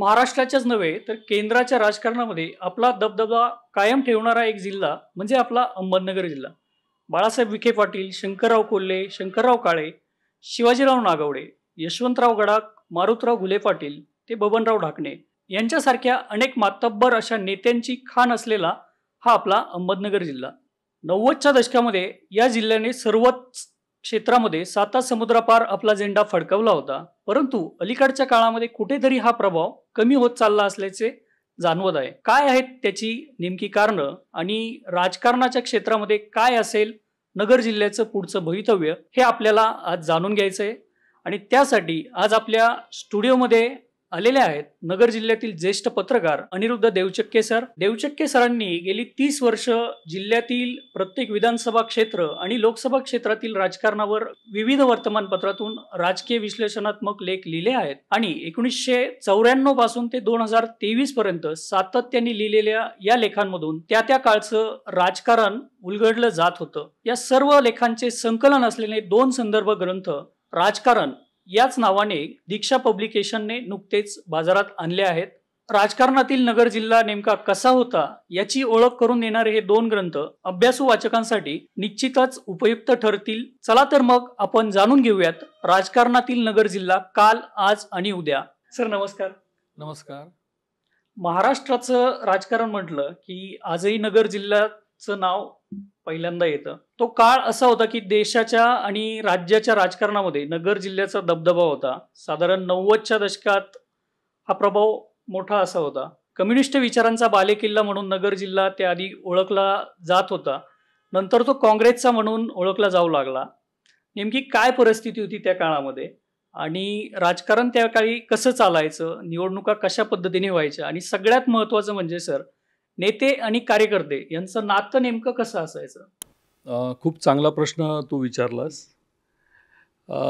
महाराष्ट्राच्याच नव्हे तर केंद्राच्या राजकारणामध्ये आपला दबदबा कायम ठेवणारा एक जिल्हा म्हणजे आपला अहमदनगर जिल्हा. बाळासाहेब विखे पाटील, शंकरराव कोल्हे, शंकरराव काळे, शिवाजीराव नागवडे, यशवंतराव गडाख, मारुतराव घुले पाटील ते बबनराव ढाकणे यांच्यासारख्या अनेक मातब्बर अशा नेत्यांची खाण असलेला हा आपला अहमदनगर जिल्हा. 90च्या दशकामध्ये या जिल्ह्याने सर्वच क्षेत्रामध्ये साता समुद्रापार आपला झेंडा फडकवला होता. परंतु अलीकडच्या काळामध्ये कुठेतरी हा प्रभाव कमी होत चालला असल्याचे जाणवत आहे. काय आहेत त्याची नेमकी कारणं आणि राजकारणाच्या क्षेत्रामध्ये काय असेल नगर जिल्ह्याचं पुढचं भवितव्य हे आपल्याला आज जाणून घ्यायचं आहे. आणि त्यासाठी आज आपल्या स्टुडिओमध्ये आलेले आहेत नगर जिल्ह्यातील ज्येष्ठ पत्रकार अनिरुद्ध देवचक्के सर. देवचक्के सरांनी गेली 30 वर्ष जिल्ह्यातील प्रत्येक विधानसभा क्षेत्र आणि लोकसभा क्षेत्रातील राजकारणावर विविध वर्तमानपत्रातून राजकीय विश्लेषणात्मक लेख लिहिले आहेत आणि 1994 पासून ते 2023 पर्यंत सातत्याने लिहिलेल्या या लेखांमधून त्या काळचं राजकारण उलगडलं जात होतं. या सर्व लेखांचे संकलन असलेले 2 संदर्भ ग्रंथ राजकारण याच नावाने दीक्षा पब्लिकेशनने नुकतेच बाजारात आणले आहेत. राजकारणातील नगर जिल्हा नेमका कसा होता याची ओळख करून देणारे हे 2 ग्रंथ अभ्यासू वाचकांसाठी निश्चितच उपयुक्त ठरतील. चला तर मग आपण जाणून घेऊयात राजकारणातील नगर जिल्हा काल, आज आणि उद्या. सर नमस्कार. नमस्कार. महाराष्ट्राचं राजकारण म्हटलं की आजही नगर जिल्ह्याचं नाव पहिल्यांदा येतं. तो काळ असा होता की देशाच्या आणि राज्याच्या राजकारणामध्ये नगर जिल्ह्याचा दबदबा होता. साधारण 90च्या दशकात हा प्रभाव मोठा असा होता. कम्युनिस्ट विचारांचा बालेकिल्ला म्हणून नगर जिल्हा त्याआधी ओळखला जात होता. नंतर तो काँग्रेसचा म्हणून ओळखला जाऊ लागला. नेमकी काय परिस्थिती होती त्या काळामध्ये आणि राजकारण त्या काळी कसं चालायचं, निवडणुका कशा पद्धतीने व्हायच्या आणि सगळ्यात महत्त्वाचं म्हणजे सर नेते आणि कार्यकर्ते यांचं नातं नेमकं कसं असायचं? खूप चांगला प्रश्न तू विचारलास.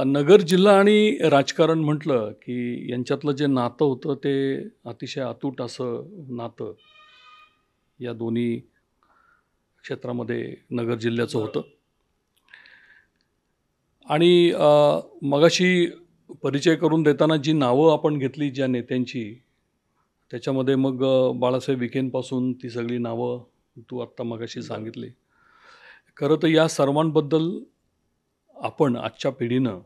नगर जिल्हा आणि राजकारण म्हटलं की यांच्यातलं जे नातं होतं ते अतिशय अतूट असं नातं या दोन्ही क्षेत्रामध्ये नगर जिल्ह्याचं होतं. आणि मगाशी परिचय करून देताना जी नावं आपण घेतली ज्या नेत्यांची, त्याच्यामध्ये मग बाळासाहेब विखेंपासून ती सगळी नावं तू आत्ता मगाशी सांगितली. खरं तर या सर्वांबद्दल आपण आजच्या पिढीनं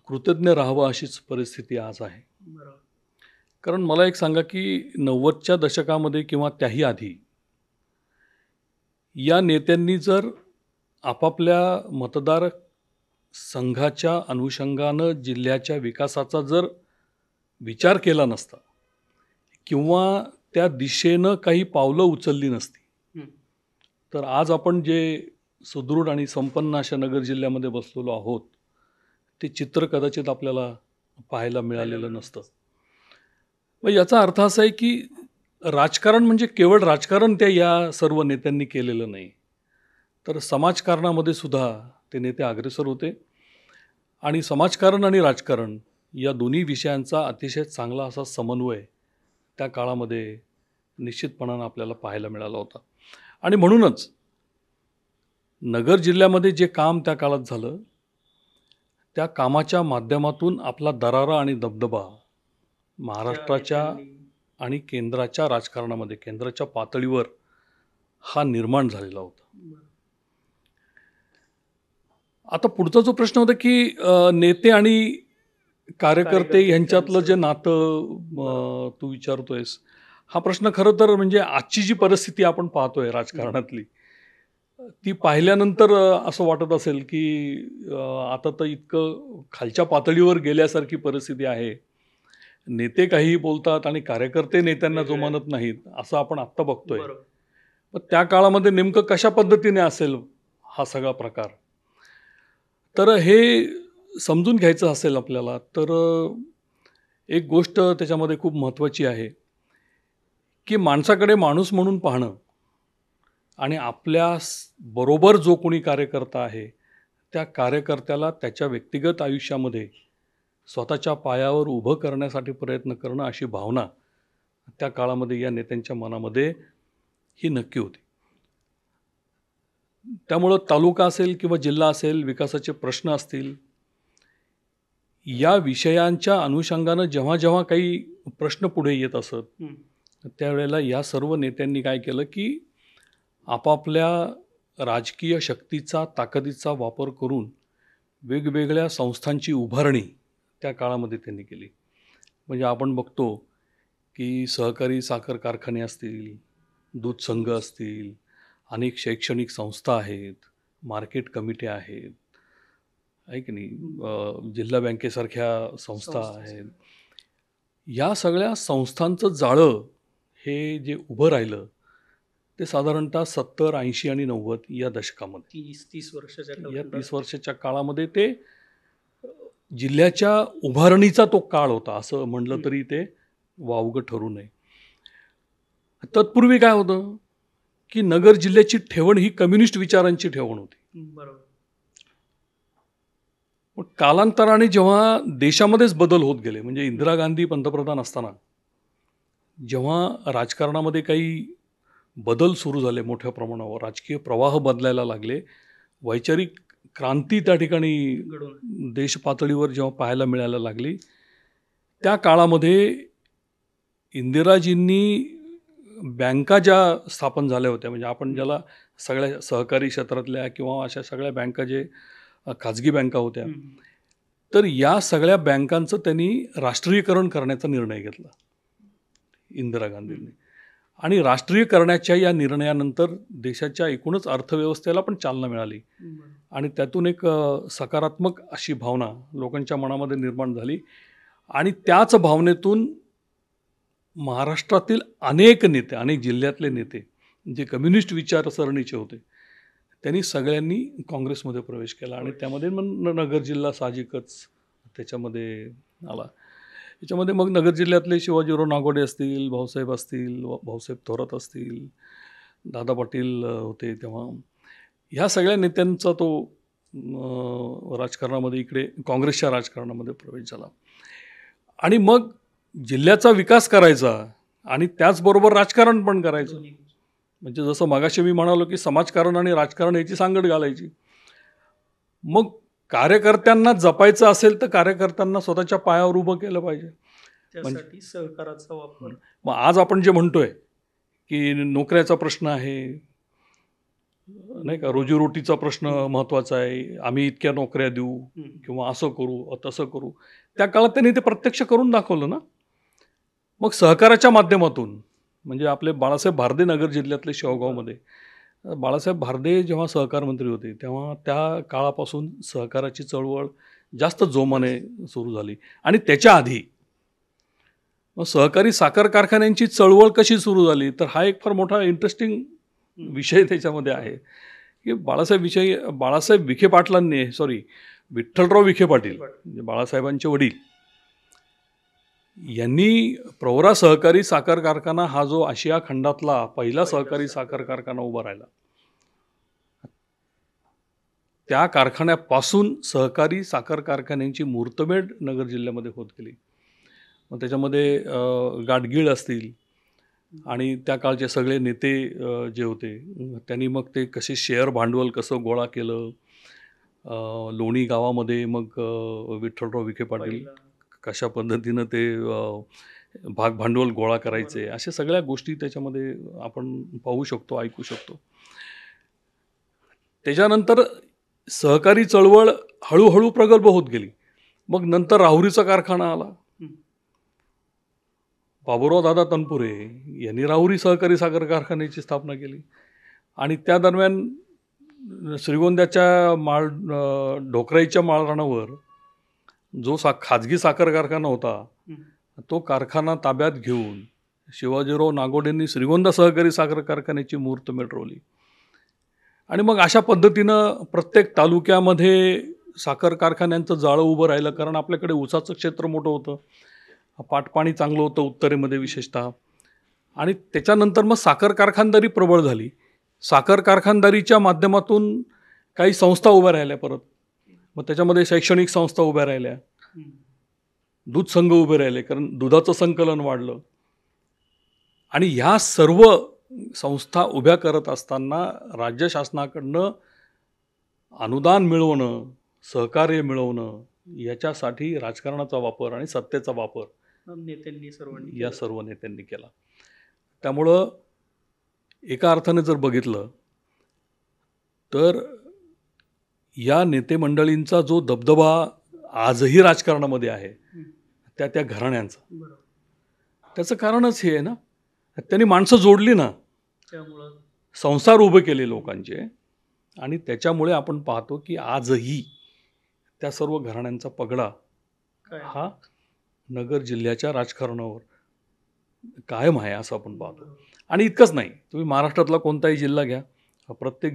कृतज्ञ राहावं अशीच परिस्थिती आज आहे. कारण मला एक सांगा की 90च्या दशकामध्ये किंवा त्याही आधी या नेत्यांनी जर आपापल्या मतदार संघाच्या अनुषंगानं जिल्ह्याच्या विकासाचा जर विचार केला नसता किंवा त्या दिशेनं काही पावलं उचलली नसती तर आज आपण जे सुदृढ आणि संपन्न अशा नगर जिल्ह्यामध्ये बसलेलो आहोत ते चित्र कदाचित आपल्याला पाहायला मिळालेलं नसतं. मग याचा अर्थ असा आहे की राजकारण म्हणजे केवळ राजकारण त्या या सर्व नेत्यांनी केलेलं नाही, तर समाजकारणामध्ये सुद्धा ते नेते अग्रेसर होते. आणि समाजकारण आणि राजकारण या दोन्ही विषयांचा अतिशय चांगला असा समन्वय त्या काळामध्ये निश्चितपणानं आपल्याला पाहायला मिळाला होता. आणि म्हणूनच नगर जिल्ह्यामध्ये जे काम त्या काळात झालं त्या कामाच्या माध्यमातून आपला दरारा आणि दबदबा महाराष्ट्राच्या आणि केंद्राच्या राजकारणामध्ये केंद्राच्या पातळीवर हा निर्माण झालेला होता. आता पुढचा जो प्रश्न होता की नेते आणि कार्यकर्ते यांच्यातलं जे नातं तू विचारतोयस, हा प्रश्न खरं तर म्हणजे आजची जी परिस्थिती आपण पाहतोय राजकारणातली ती पाहिल्यानंतर असं वाटत असेल की आता तर इतकं खालच्या पातळीवर गेल्यासारखी परिस्थिती आहे. नेते काहीही बोलतात आणि कार्यकर्ते नेत्यांना जुमानत नाहीत असं आपण आत्ता बघतोय. पण त्या काळामध्ये नेमकं कशा पद्धतीने असेल हा सगळा प्रकार, तर हे समजून घ्यायचं असेल आपल्याला तर एक गोष्ट त्याच्यामध्ये खूप महत्त्वाची आहे की माणसाकडे माणूस म्हणून पाहणं आणि आपल्या बरोबर जो कोणी कार्यकर्ता आहे त्या कार्यकर्त्याला त्याच्या व्यक्तिगत आयुष्यामध्ये स्वतःच्या पायावर उभं करण्यासाठी प्रयत्न करणं अशी भावना त्या काळामध्ये या नेत्यांच्या मनामध्ये ही नक्की होती. त्यामुळं तालुका असेल किंवा जिल्हा असेल, विकासाचे प्रश्न असतील, या विषयांच्या अनुषंगानं जेव्हा जेव्हा काही प्रश्न पुढे येत असत त्यावेळेला या सर्व नेत्यांनी काय केलं की आपापल्या राजकीय शक्तीचा ताकदीचा वापर करून वेगवेगळ्या संस्थांची उभारणी त्या काळामध्ये त्यांनी केली. म्हणजे आपण बघतो की सहकारी साखर कारखाने असतील, दूध संघ असतील, अनेक शैक्षणिक संस्था आहेत, मार्केट कमिट्या आहेत, आहे की नाही, जिल्हा बँकेसारख्या संस्था आहेत. या सगळ्या संस्थांचं जाळं हे जे उभं राहिलं ते साधारणतः 70, 80 आणि 90 या दशकामध्ये 30 वर्षाच्या या 30 वर्षाच्या काळामध्ये ते जिल्ह्याच्या उभारणीचा तो काळ होता असं म्हणलं तरी ते वावगं ठरू नये. तत्पूर्वी काय होतं की नगर जिल्ह्याची ठेवण ही कम्युनिस्ट विचारांची ठेवण होती. बरोबर. पण कालांतराने जेव्हा देशामध्येच बदल होत गेले, म्हणजे इंदिरा गांधी पंतप्रधान असताना जेव्हा राजकारणामध्ये काही बदल सुरू झाले, मोठ्या प्रमाणावर राजकीय प्रवाह बदलायला लागले, वैचारिक क्रांती त्या ठिकाणी देश पातळीवर जेव्हा पाहायला मिळायला लागली, त्या काळामध्ये इंदिराजींनी बँका ज्या स्थापन झाल्या होत्या, म्हणजे आपण ज्याला सगळ्या सहकारी क्षेत्रातल्या किंवा अशा सगळ्या बँका जे खाजगी बँका होत्या, तर या सगळ्या बँकांचं त्यांनी राष्ट्रीयकरण करण्याचा निर्णय घेतला इंदिरा गांधींनी. आणि राष्ट्रीयकरणाच्या या निर्णयानंतर देशाच्या एकूणच अर्थव्यवस्थेला पण चालना मिळाली आणि त्यातून एक सकारात्मक अशी भावना लोकांच्या मनामध्ये निर्माण झाली. आणि त्याच भावनेतून महाराष्ट्रातील अनेक नेते, अनेक जिल्ह्यातले नेते जे कम्युनिस्ट विचारसरणीचे होते, त्यांनी सगळ्यांनी काँग्रेसमध्ये प्रवेश केला आणि त्यामध्ये मग नगर जिल्हा साहजिकच त्याच्यामध्ये आला. याच्यामध्ये मग नगर जिल्ह्यातले शिवाजीराव नागोडे असतील, भाऊसाहेब असतील, भाऊसाहेब थोरात असतील, दादा पाटील होते तेव्हा, ह्या सगळ्या नेत्यांचा तो राजकारणामध्ये इकडे काँग्रेसच्या राजकारणामध्ये प्रवेश झाला. आणि मग जिल्ह्याचा विकास करायचा आणि त्याचबरोबर राजकारण पण करायचं. म्हणजे जसं मागाशी मी म्हणालो की समाजकारण आणि राजकारण याची सांगड घालायची. मग कार्यकर्त्यांना जपायचं असेल तर कार्यकर्त्यांना स्वतःच्या पायावर उभं केलं पाहिजे. त्यासाठी सहकाराचा वापर. मग आज आपण जे म्हणतोय की नोकऱ्याचा प्रश्न आहे, नाही का, रोजीरोटीचा प्रश्न महत्त्वाचा आहे, आम्ही इतक्या नोकऱ्या देऊ किंवा असं करू तसं करू, त्या काळात त्यांनी ते प्रत्यक्ष करून दाखवलं ना. मग सहकाराच्या माध्यमातून म्हणजे आपले बाळासाहेब भारदे नगर जिल्ह्यातले शेवगावमध्ये, बाळासाहेब भारदे जेव्हा सहकार मंत्री होते तेव्हा त्या काळापासून सहकाराची चळवळ जास्त जोमाने सुरू झाली. आणि त्याच्या आधी मग सहकारी साखर कारखान्यांची चळवळ कशी सुरू झाली, तर हा एक फार मोठा इंटरेस्टिंग विषय त्याच्यामध्ये आहे की बाळासाहेब विखे पाटलांनी विठ्ठलराव विखे पाटील म्हणजे बाळासाहेबांचे वडील यांनी प्रवरा सहकारी साखर कारखाना हा जो आशिया खंडातला पहिला सहकारी साखर कारखाना उभा राहिला, त्या कारखान्यापासून सहकारी साखर कारखान्यांची मुहूर्तमेढ नगर जिल्ह्यामध्ये होत गेली. मग त्याच्यामध्ये गाडगीळ असतील आणि त्या काळचे सगळे नेते जे होते त्यांनी मग ते कसे शेअर भांडवल कसं गोळा केलं, लोणी गावामध्ये मग विठ्ठलराव विखे पाटील कशा पद्धतीनं ते भाग भांडवल गोळा करायचे, अशा सगळ्या गोष्टी त्याच्यामध्ये आपण पाहू शकतो, ऐकू शकतो. त्याच्यानंतर सहकारी चळवळ हळूहळू प्रगल्भ होत गेली. मग नंतर राहुरीचा कारखाना आला. बाबुराव दादा तनपुरे यांनी राहुरी सहकारी साखर कारखान्याची स्थापना केली. आणि त्या दरम्यान श्रीगोंद्याच्या ढोकराईच्या माळरानावर जो खाजगी साखर कारखाना होता तो कारखाना ताब्यात घेऊन शिवाजीराव नागोडेंनी श्रीगोंदा सहकारी साखर कारखान्याची मुहूर्तमेढ रोवली. आणि मग अशा पद्धतीनं प्रत्येक तालुक्यामध्ये साखर कारखान्यांचं जाळं उभं राहिलं, कारण आपल्याकडे ऊसाचं क्षेत्र मोठं होतं, पाटपाणी चांगलं होतं उत्तरेमध्ये विशेषतः. आणि त्याच्यानंतर मग साखर कारखानदारी प्रबळ झाली. साखर कारखानदारीच्या माध्यमातून काही संस्था उभ्या राहिल्या परत. मग त्याच्यामध्ये शैक्षणिक संस्था उभ्या राहिल्या, दूध संघ उभे राहिले, कारण दुधाचं संकलन वाढलं. आणि ह्या सर्व संस्था उभ्या करत असताना राज्य शासनाकडनं अनुदान मिळवणं, सहकार्य मिळवणं याच्यासाठी राजकारणाचा वापर आणि सत्तेचा वापर नेत्यांनी सर्वांनी या सर्व नेत्यांनी केला. त्यामुळं एका अर्थाने जर बघितलं तर या नेते मंडळींचा जो दबदबा आजही राजकारणामध्ये आहे त्या घराण्यांचा, बरोबर, त्याचं कारणच हे आहे ना, त्यांनी माणसं जोडली ना, त्यामुळं संसार उभे केले लोकांचे, आणि त्याच्यामुळे आपण पाहतो की आजही त्या सर्व घराण्यांचा पगडा काय हा नगर जिल्ह्याच्या राजकारणावर कायम आहे असं आपण पाहतो. आणि इतकंच नाही, तुम्ही महाराष्ट्रातला कोणताही जिल्हा घ्या, प्रत्येक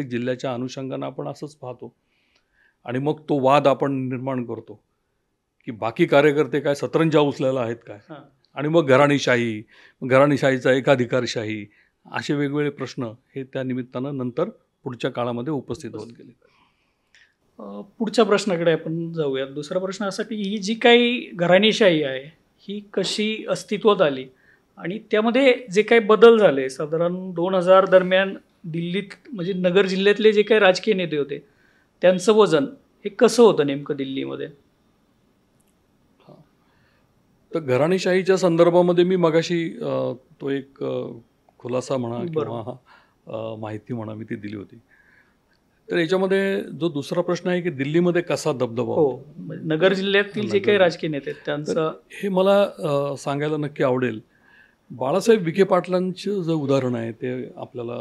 जिल्ह्याच्या अनुषंगानं आपण असंच पाहतो. आणि मग तो वाद आपण निर्माण करतो की बाकी कार्यकर्ते काय सतरंजा उचलायला आहेत काय, हां. आणि मग घराणीशाहीचा एकाधिकारशाही, असे वेगवेगळे प्रश्न हे त्या निमित्तानं नंतर पुढच्या काळामध्ये उपस्थित होत गेले. पुढच्या प्रश्नाकडे आपण जाऊयात. दुसरा प्रश्न असा की ही जी काही घराणेशाही आहे ही कशी अस्तित्वात आली आणि त्यामध्ये जे काही बदल झाले साधारण 2000 दरम्यान दिल्लीत, म्हणजे नगर जिल्ह्यातले जे काही राजकीय नेते होते त्यांचं वजन हे कसं होतं नेमकं दिल्लीमध्ये? तर घराणेशाहीच्या संदर्भामध्ये मी मगाशी तो एक खुलासा म्हणा किंवा माहिती म्हणा मी ती दिली होती. तर याच्यामध्ये जो दुसरा प्रश्न आहे की दिल्लीमध्ये कसा दबदबा हो, होता, नगर जिल्ह्यातील जे काही राजकीय नेते आहेत त्यांचं हे मला सांगायला नक्की आवडेल. बाळासाहेब विखे पाटलांचं जे उदाहरण आहे ते आपल्याला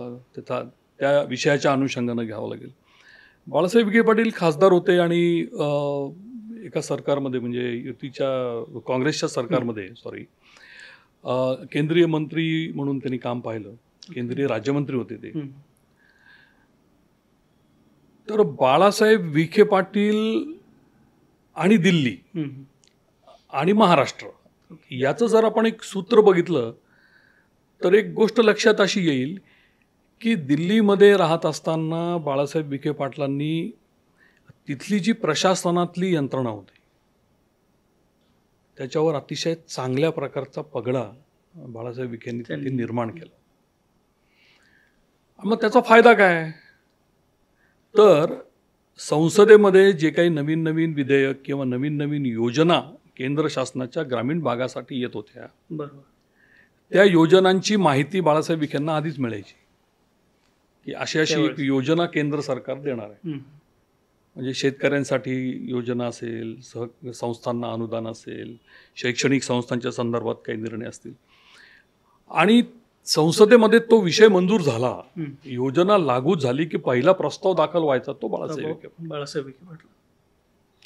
त्या विषयाच्या अनुषंगानं घ्यावं लागेल. बाळासाहेब विखे पाटील खासदार होते आणि एका सरकारमध्ये, म्हणजे युतीच्या काँग्रेसच्या सरकारमध्ये केंद्रीय मंत्री म्हणून त्यांनी काम पाहिलं. केंद्रीय राज्यमंत्री होते ते. तर बाळासाहेब विखे पाटील आणि दिल्ली आणि महाराष्ट्र याचं जर आपण एक सूत्र बघितलं तर एक गोष्ट लक्षात अशी येईल की दिल्लीमध्ये राहत असताना बाळासाहेब विखे पाटलांनी तिथली जी प्रशासनातली यंत्रणा होती त्याच्यावर अतिशय चांगल्या प्रकारचा पगडा बाळासाहेब विखेंनी तिथे निर्माण केला. मग त्याचा फायदा काय, तर संसदेमध्ये जे काही नवीन नवीन विधेयक किंवा नवीन नवीन योजना केंद्र शासनाच्या ग्रामीण भागासाठी येत होत्या, बरोबर, त्या योजनांची माहिती बाळासाहेब विखेंना आधीच मिळायची की अशी अशी एक योजना केंद्र सरकार देणार आहे. म्हणजे शेतकऱ्यांसाठी योजना असेल, संस्थांना अनुदान असेल, शैक्षणिक संस्थांच्या संदर्भात काही निर्णय असतील, आणि संसदेमध्ये तो विषय मंजूर झाला, योजना लागू झाली की पहिला प्रस्ताव दाखल व्हायचा तो बाळासाहेब विखे पाटील.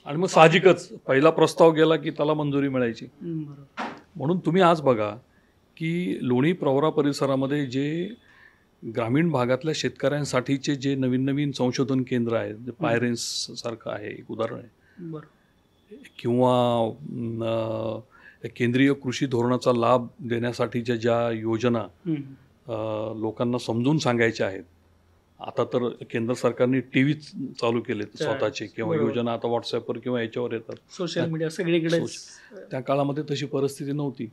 आणि मग साहजिकच पहिला प्रस्ताव गेला की त्याला मंजुरी मिळायची. म्हणून तुम्ही आज बघा की लोणी प्रवरा परिसरामध्ये जे ग्रामीण भागातल्या शेतकऱ्यांसाठीचे जे नवीन नवीन संशोधन केंद्र आहे, पायरेन्स सारखं आहे एक उदाहरण आहे, किंवा केंद्रीय कृषी धोरणाचा लाभ देण्यासाठीच्या ज्या योजना लोकांना समजून सांगायच्या आहेत. आता तर केंद्र सरकारने टीव्ही चालू केलेत स्वतःचे, किंवा योजना आता व्हॉट्सअपवर किंवा याच्यावर येतात, सोशल मीडिया सगळीकडे. त्या काळामध्ये तशी परिस्थिती नव्हती,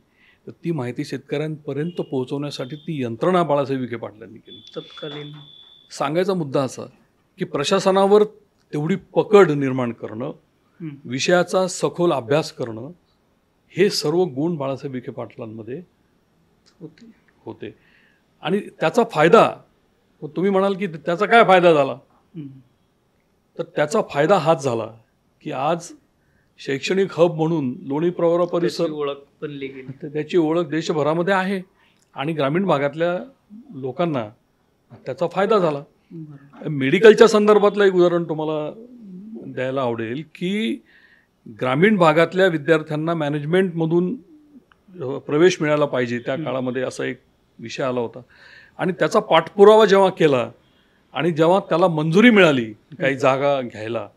तर ती माहिती शेतकऱ्यांपर्यंत पोहोचवण्यासाठी ती यंत्रणा बाळासाहेब विखे पाटलांनी केली. तत्कालीन सांगायचा मुद्दा असा की प्रशासनावर तेवढी पकड निर्माण करणं, विषयाचा सखोल अभ्यास करणं, हे सर्व गुण बाळासाहेब विखे पाटलांमध्ये होते. आणि त्याचा फायदा, तुम्ही म्हणाल की त्याचा काय फायदा झाला, तर त्याचा फायदा हाच झाला की आज शैक्षणिक हब म्हणून लोणी प्रवरा परिसर ओळख बनली गेली. त्याची ओळख देशभरामध्ये आहे आणि ग्रामीण भागातल्या लोकांना त्याचा फायदा झाला. मेडिकलच्या संदर्भातलं एक उदाहरण तुम्हाला द्यायला आवडेल की ग्रामीण भागातल्या विद्यार्थ्यांना मॅनेजमेंटमधून प्रवेश मिळाला पाहिजे, त्या काळामध्ये असा एक विषय आला होता. आणि त्याचा पाठपुरावा जेव्हा केला आणि जेव्हा त्याला मंजुरी मिळाली काही जागा घ्यायला,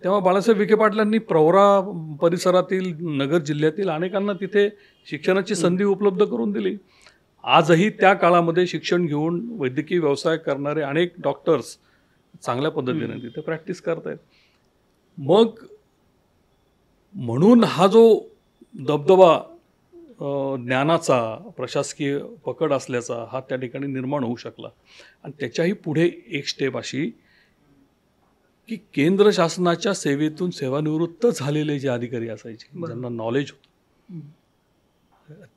तेव्हा बाळासाहेब विखे पाटलांनी प्रवरा परिसरातील नगर जिल्ह्यातील अनेकांना तिथे शिक्षणाची संधी उपलब्ध करून दिली. आजही त्या काळामध्ये शिक्षण घेऊन वैद्यकीय व्यवसाय करणारे अनेक डॉक्टर्स चांगल्या पद्धतीने तिथे प्रॅक्टिस करतायत. मग म्हणून हा जो दबदबा ज्ञानाचा, प्रशासकीय पकड असल्याचा हा त्या ठिकाणी निर्माण होऊ शकला. आणि त्याच्याही पुढे एक स्टेप अशी की केंद्र शासनाच्या सेवेतून सेवानिवृत्त झालेले जे अधिकारी असायचे, ज्यांना नॉलेज होतं,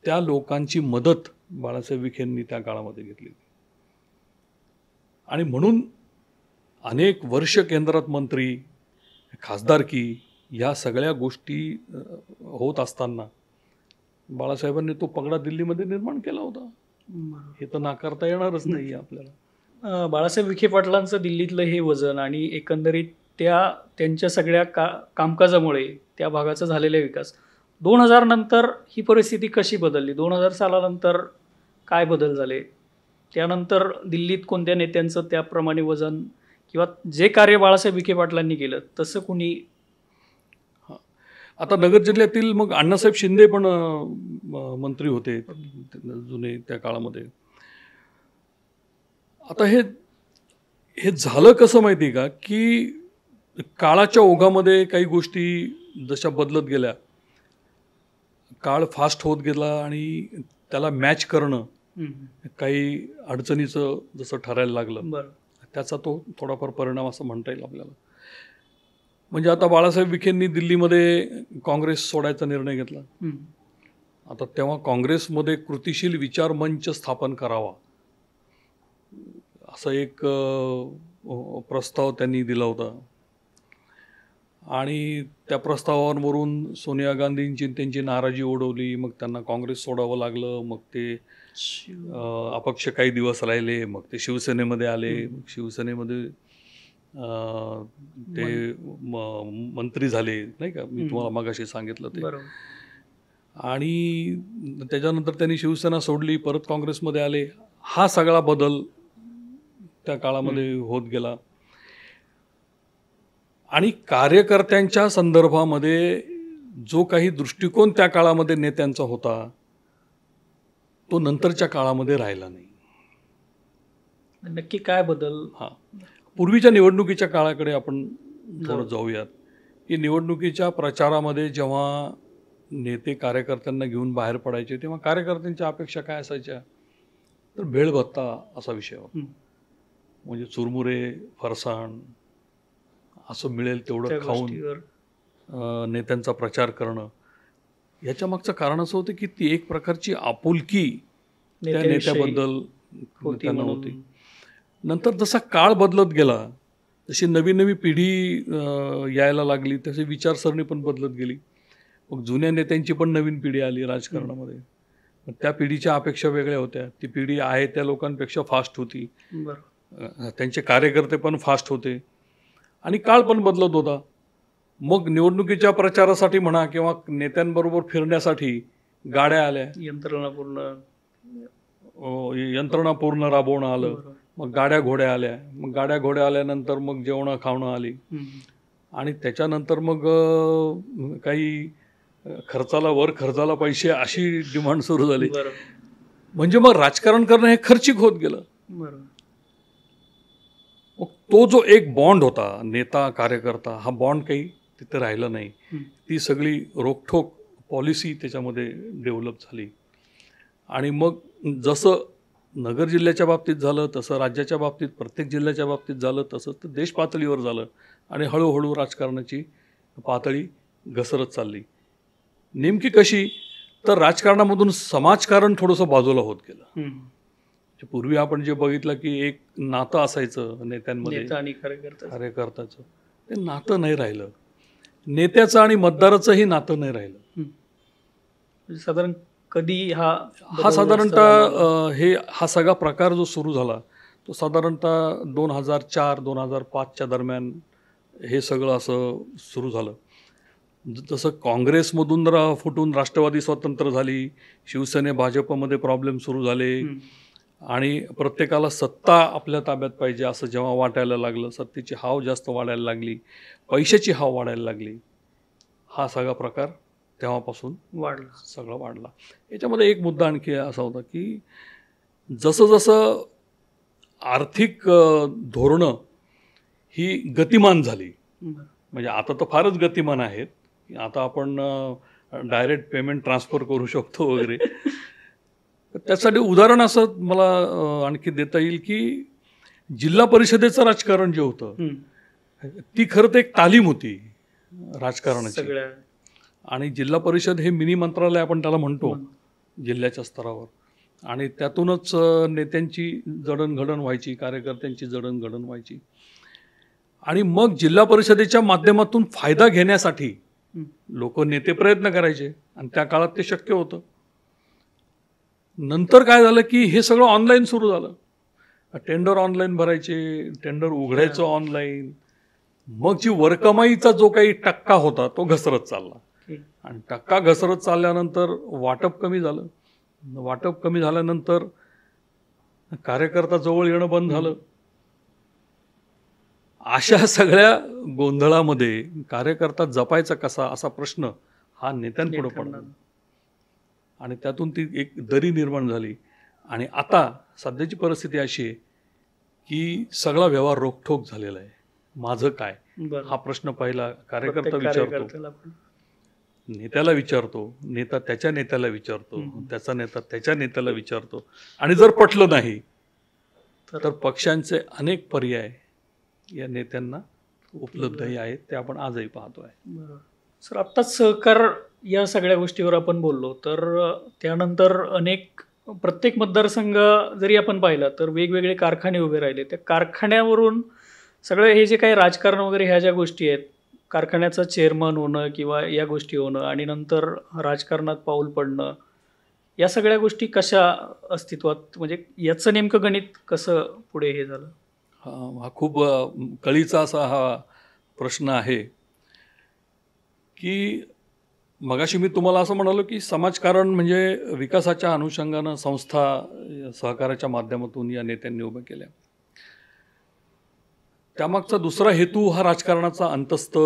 त्या लोकांची मदत बाळासाहेब विखेंनी त्या काळामध्ये घेतली. आणि म्हणून अनेक वर्ष केंद्रात मंत्री, खासदारकी या सगळ्या गोष्टी होत असताना बाळासाहेबांनी तो पगडा दिल्लीमध्ये निर्माण केला होता. हे तर नाकारता येणारच नाही आपल्याला. बाळासाहेब विखे पाटलांचं दिल्लीतलं हे वजन आणि एकंदरीत त्यांच्या सगळ्या कामकाजामुळे त्या भागाचा झालेला विकास, 2000 नंतर ही परिस्थिती कशी बदलली? 2000 सालानंतर काय बदल झाले? त्यानंतर दिल्लीत कोणत्या नेत्यांचं त्याप्रमाणे वजन किंवा जे कार्य बाळासाहेब विखे पाटलांनी केलं तसं कुणी? आता नगर जिल्ह्यातील मग अण्णासाहेब शिंदे पण मंत्री होते जुने त्या काळामध्ये. आता हे झालं कसं माहिती का, की काळाच्या ओघामध्ये काही गोष्टी जशा बदलत गेल्या, काळ फास्ट होत गेला आणि त्याला मॅच करणं काही अडचणीचं जसं ठरायला लागलं, त्याचा तो थोडाफार परिणाम असं म्हणता येईल आपल्याला. म्हणजे आता बाळासाहेब विखेंनी दिल्लीमध्ये काँग्रेस सोडायचा निर्णय घेतला. आता तेव्हा काँग्रेसमध्ये कृतिशील विचार मंच स्थापन करावा असं एक प्रस्ताव त्यांनी दिला होता. आणि त्या प्रस्तावावरून सोनिया गांधींची त्यांची नाराजी ओढवली. मग त्यांना काँग्रेस सोडावं लागलं. मग ते अपक्ष काही दिवस राहिले. मग ते शिवसेनेमध्ये आले. मग शिवसेनेमध्ये ते मंत्री झाले, नाही का, मी तुम्हाला मगाशी सांगितलं ते. आणि त्याच्यानंतर त्यांनी शिवसेना सोडली, परत काँग्रेसमध्ये आले. हा सगळा बदल त्या काळामध्ये होत गेला. आणि कार्यकर्त्यांच्या संदर्भामध्ये जो काही दृष्टिकोन त्या काळामध्ये नेत्यांचा होता तो नंतरच्या काळामध्ये राहिला नाही. नक्की काय बदल? पूर्वीच्या निवडणुकीच्या काळाकडे आपण थोडं जाऊयात. की निवडणुकीच्या प्रचारामध्ये जेव्हा नेते कार्यकर्त्यांना घेऊन बाहेर पडायचे तेव्हा कार्यकर्त्यांच्या अपेक्षा काय असायच्या, तर भेळभत्ता असा विषय होता. म्हणजे चुरमुरे, फरसाण असं मिळेल तेवढं खाऊन नेत्यांचा प्रचार करणं. याच्या मागचं कारण असं होतं की ती एक प्रकारची आपुलकी त्या नेत्याबद्दल त्यांना होती. नंतर जसा काळ बदलत गेला तशी नवी नवी पिढी यायला लागली, तशी विचारसरणी पण बदलत गेली. मग जुन्या नेत्यांची पण नवीन पिढी आली राजकारणामध्ये. मग त्या पिढीच्या अपेक्षा वेगळ्या होत्या. ती पिढी आहे त्या लोकांपेक्षा फास्ट होती. त्यांचे कार्यकर्ते पण फास्ट होते आणि काळ पण बदलत होता. मग निवडणुकीच्या प्रचारासाठी म्हणा किंवा नेत्यांबरोबर फिरण्यासाठी गाड्या आल्या, यंत्रणा पूर्ण राबवणं आलं. मग गाड्या घोड्या आल्या. मग गाड्या घोड्या आल्यानंतर मग जेवणं खावणं आली. आणि त्याच्यानंतर मग काही खर्चाला पैसे अशी डिमांड सुरू झाली. म्हणजे मग राजकारण करणं हे खर्चिक होत गेलं. मग तो जो एक बॉन्ड होता नेता कार्यकर्ता, हा बॉन्ड काही तिथे राहिला नाही. ती सगळी रोखठोक पॉलिसी त्याच्यामध्ये डेव्हलप झाली. आणि मग जसं नगर जिल्ह्याच्या बाबतीत झालं तसं राज्याच्या बाबतीत, प्रत्येक जिल्ह्याच्या बाबतीत झालं तसं तर देश पातळीवर झालं. आणि हळूहळू राजकारणाची पातळी घसरत चालली. नेमकी कशी, तर राजकारणामधून समाजकारण थोडंसं बाजूला होत गेलं. पूर्वी आपण जे बघितलं की एक नातं असायचं नेत्यांमध्ये आणि कार्यकर्त्याचं, ते नातं नाही राहिलं. नेत्याचं आणि मतदाराचंही नातं नाही राहिलं. साधारण कधी हा साधारणतः हा सगळा प्रकार जो सुरू झाला तो साधारणतः 2004-2005च्या दरम्यान हे सगळं असं सुरू झालं. जसं काँग्रेसमधून फुटून राष्ट्रवादी स्वतंत्र झाली, शिवसेने भाजपमध्ये प्रॉब्लेम सुरू झाले आणि प्रत्येकाला सत्ता आपल्या ताब्यात पाहिजे असं जेव्हा वाटायला लागलं, सत्तेची हाव जास्त वाढायला लागली, पैशाची हाव वाढायला लागली, हा सगळा प्रकार तेव्हापासून सगळं वाढला. याच्यामध्ये एक मुद्दा आणखी असा होता की जसं जसं आर्थिक धोरणं ही गतिमान झाली, म्हणजे आता तर फारच गतिमान आहेत, आता आपण डायरेक्ट पेमेंट ट्रान्सफर करू शकतो वगैरे. त्यासाठी उदाहरण असं मला आणखी देता येईल की जिल्हा परिषदेचं राजकारण जे होतं ती खरं तर एक तालीम होती राजकारणाची. सगळ्या आणि जिल्हा परिषद हे मिनी मंत्रालय आपण त्याला म्हणतो जिल्ह्याच्या स्तरावर. आणि त्यातूनच नेत्यांची जडणघडण व्हायची, कार्यकर्त्यांची जडणघडण व्हायची. आणि मग जिल्हा परिषदेच्या माध्यमातून फायदा घेण्यासाठी लोक नेते प्रयत्न करायचे आणि त्या काळात ते शक्य होतं. नंतर काय झालं की हे सगळं ऑनलाईन सुरू झालं. टेंडर ऑनलाईन भरायचे, टेंडर उघडायचं ऑनलाईन. मग जी वरकमाईचा जो काही टक्का होता तो घसरत चालला. आणि टक्का घसरत चालल्यानंतर वाटप कमी झालं. वाटप कमी झाल्यानंतर कार्यकर्ता जवळ येणं बंद झालं. अशा सगळ्या गोंधळामध्ये कार्यकर्ता जपायचा कसा असा प्रश्न हा नेत्यांपुढे पडला. आणि त्यातून ती एक दरी निर्माण झाली. आणि आता सध्याची परिस्थिती अशी आहे की सगळा व्यवहार रोखठोक झालेला आहे. माझं काय हा प्रश्न पहिला कार्यकर्ता विचारतो, नेत्याला विचारतो, नेता त्याच्या नेत्याला विचारतो, त्याचा नेता त्याच्या नेत्याला विचारतो. आणि जर पटलं नाही तर पक्षांचे अनेक पर्याय या नेत्यांना उपलब्धही आहेत, ते आपण आजही पाहतोय. सर, आत्ताच सहकार या सगळ्या गोष्टीवर आपण बोललो, तर त्यानंतर प्रत्येक मतदारसंघ जरी आपण पाहिला तर वेगवेगळे कारखाने उभे राहिले. त्या कारखान्यावरून सगळं हे जे काही राजकारण वगैरे ह्या ज्या गोष्टी आहेत, कारखान्याचं चेअरमन होणं किंवा या गोष्टी होणं आणि नंतर राजकारणात पाऊल पडणं, या सगळ्या गोष्टी कशा अस्तित्वात, म्हणजे याचं नेमकं गणित कसं पुढे हे झालं? हा खूप कळीचा असा हा प्रश्न आहे की मगाशी मी तुम्हाला असं म्हणालो की समाजकारण म्हणजे विकासाच्या अनुषंगानं संस्था सहकाराच्या माध्यमातून या नेत्यांनी उभ्या केल्या. त्यामागचा दुसरा हेतू हा राजकारणाचा अंतस्थ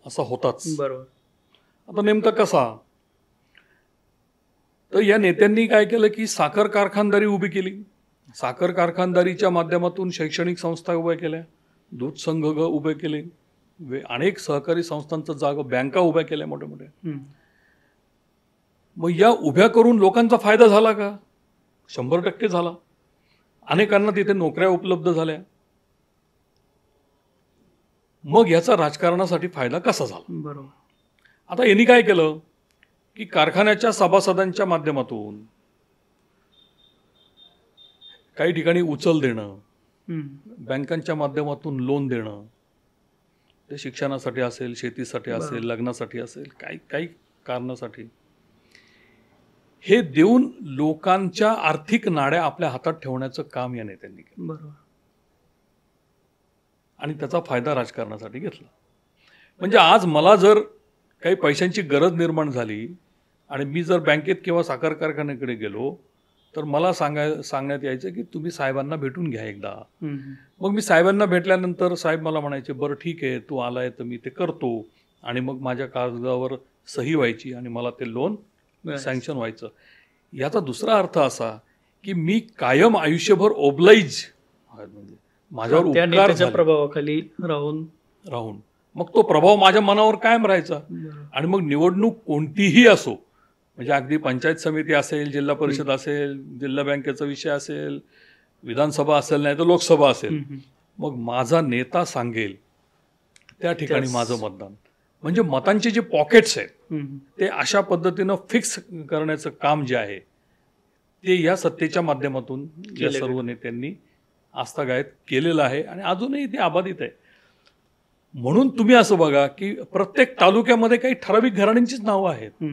असा होताच. बरोबर. आता नेमका कसा, तर या नेत्यांनी काय केलं की साखर कारखानदारी उभी केली. साखर कारखानदारीच्या माध्यमातून शैक्षणिक संस्था उभ्या केल्या, दूध संघ उभे केले, अनेक सहकारी संस्थांचं जागा, बँका उभ्या केल्या मोठ्या मोठ्या. मग या उभ्या करून लोकांचा फायदा झाला का? 100% झाला. अनेकांना तिथे नोकऱ्या उपलब्ध झाल्या. मग याचा राजकारणासाठी फायदा कसा झाला? बरोबर. आता यांनी काय केलं की कारखान्याच्या सभासदांच्या माध्यमातून काही ठिकाणी उचल देणं, बँकांच्या माध्यमातून लोन देणं, ते शिक्षणासाठी असेल, शेतीसाठी असेल, लग्नासाठी असेल, काही कारणासाठी, हे देऊन लोकांच्या आर्थिक नाड्या आपल्या हातात ठेवण्याचं काम या नेत्यांनी केलं. बरोबर. आणि त्याचा फायदा राजकारणासाठी घेतला. म्हणजे आज मला जर काही पैशांची गरज निर्माण झाली आणि मी जर बँकेत किंवा साखर कारखान्याकडे गेलो तर मला सांगण्यात यायचं की तुम्ही साहेबांना भेटून घ्या एकदा. मग मी साहेबांना भेटल्यानंतर साहेब मला म्हणायचे, बरं ठीक आहे, तू आलाय तर मी ते करतो. आणि मग माझ्या कागदावर सही व्हायची आणि मला ते लोन सँक्शन व्हायचं. याचा दुसरा अर्थ असा की मी कायम आयुष्यभर ओबलाइज, म्हणजे माझ्यावर उपकार झाले, प्रभावाखाली राहून मग तो प्रभाव माझ्या मनावर कायम राहायचा. आणि मग निवडणूक कोणतीही असो, म्हणजे अगदी पंचायत समिती असेल, जिल्हा परिषद असेल, जिल्हा बँकेचा विषय असेल, विधानसभा असेल, नाही तर लोकसभा असेल, मग माझा नेता सांगेल त्या ठिकाणी माझं मतदान. म्हणजे मतांचे जे पॉकेट्स आहेत ते अशा पद्धतीनं फिक्स करण्याचं काम जे आहे ते या सत्तेच्या माध्यमातून या सर्व नेत्यांनी आस्थागायत केलेलं आहे आणि अजूनही ते अबाधित आहे. म्हणून तुम्ही असं बघा की प्रत्येक तालुक्यामध्ये काही ठराविक घराण्यांचीच नावं आहेत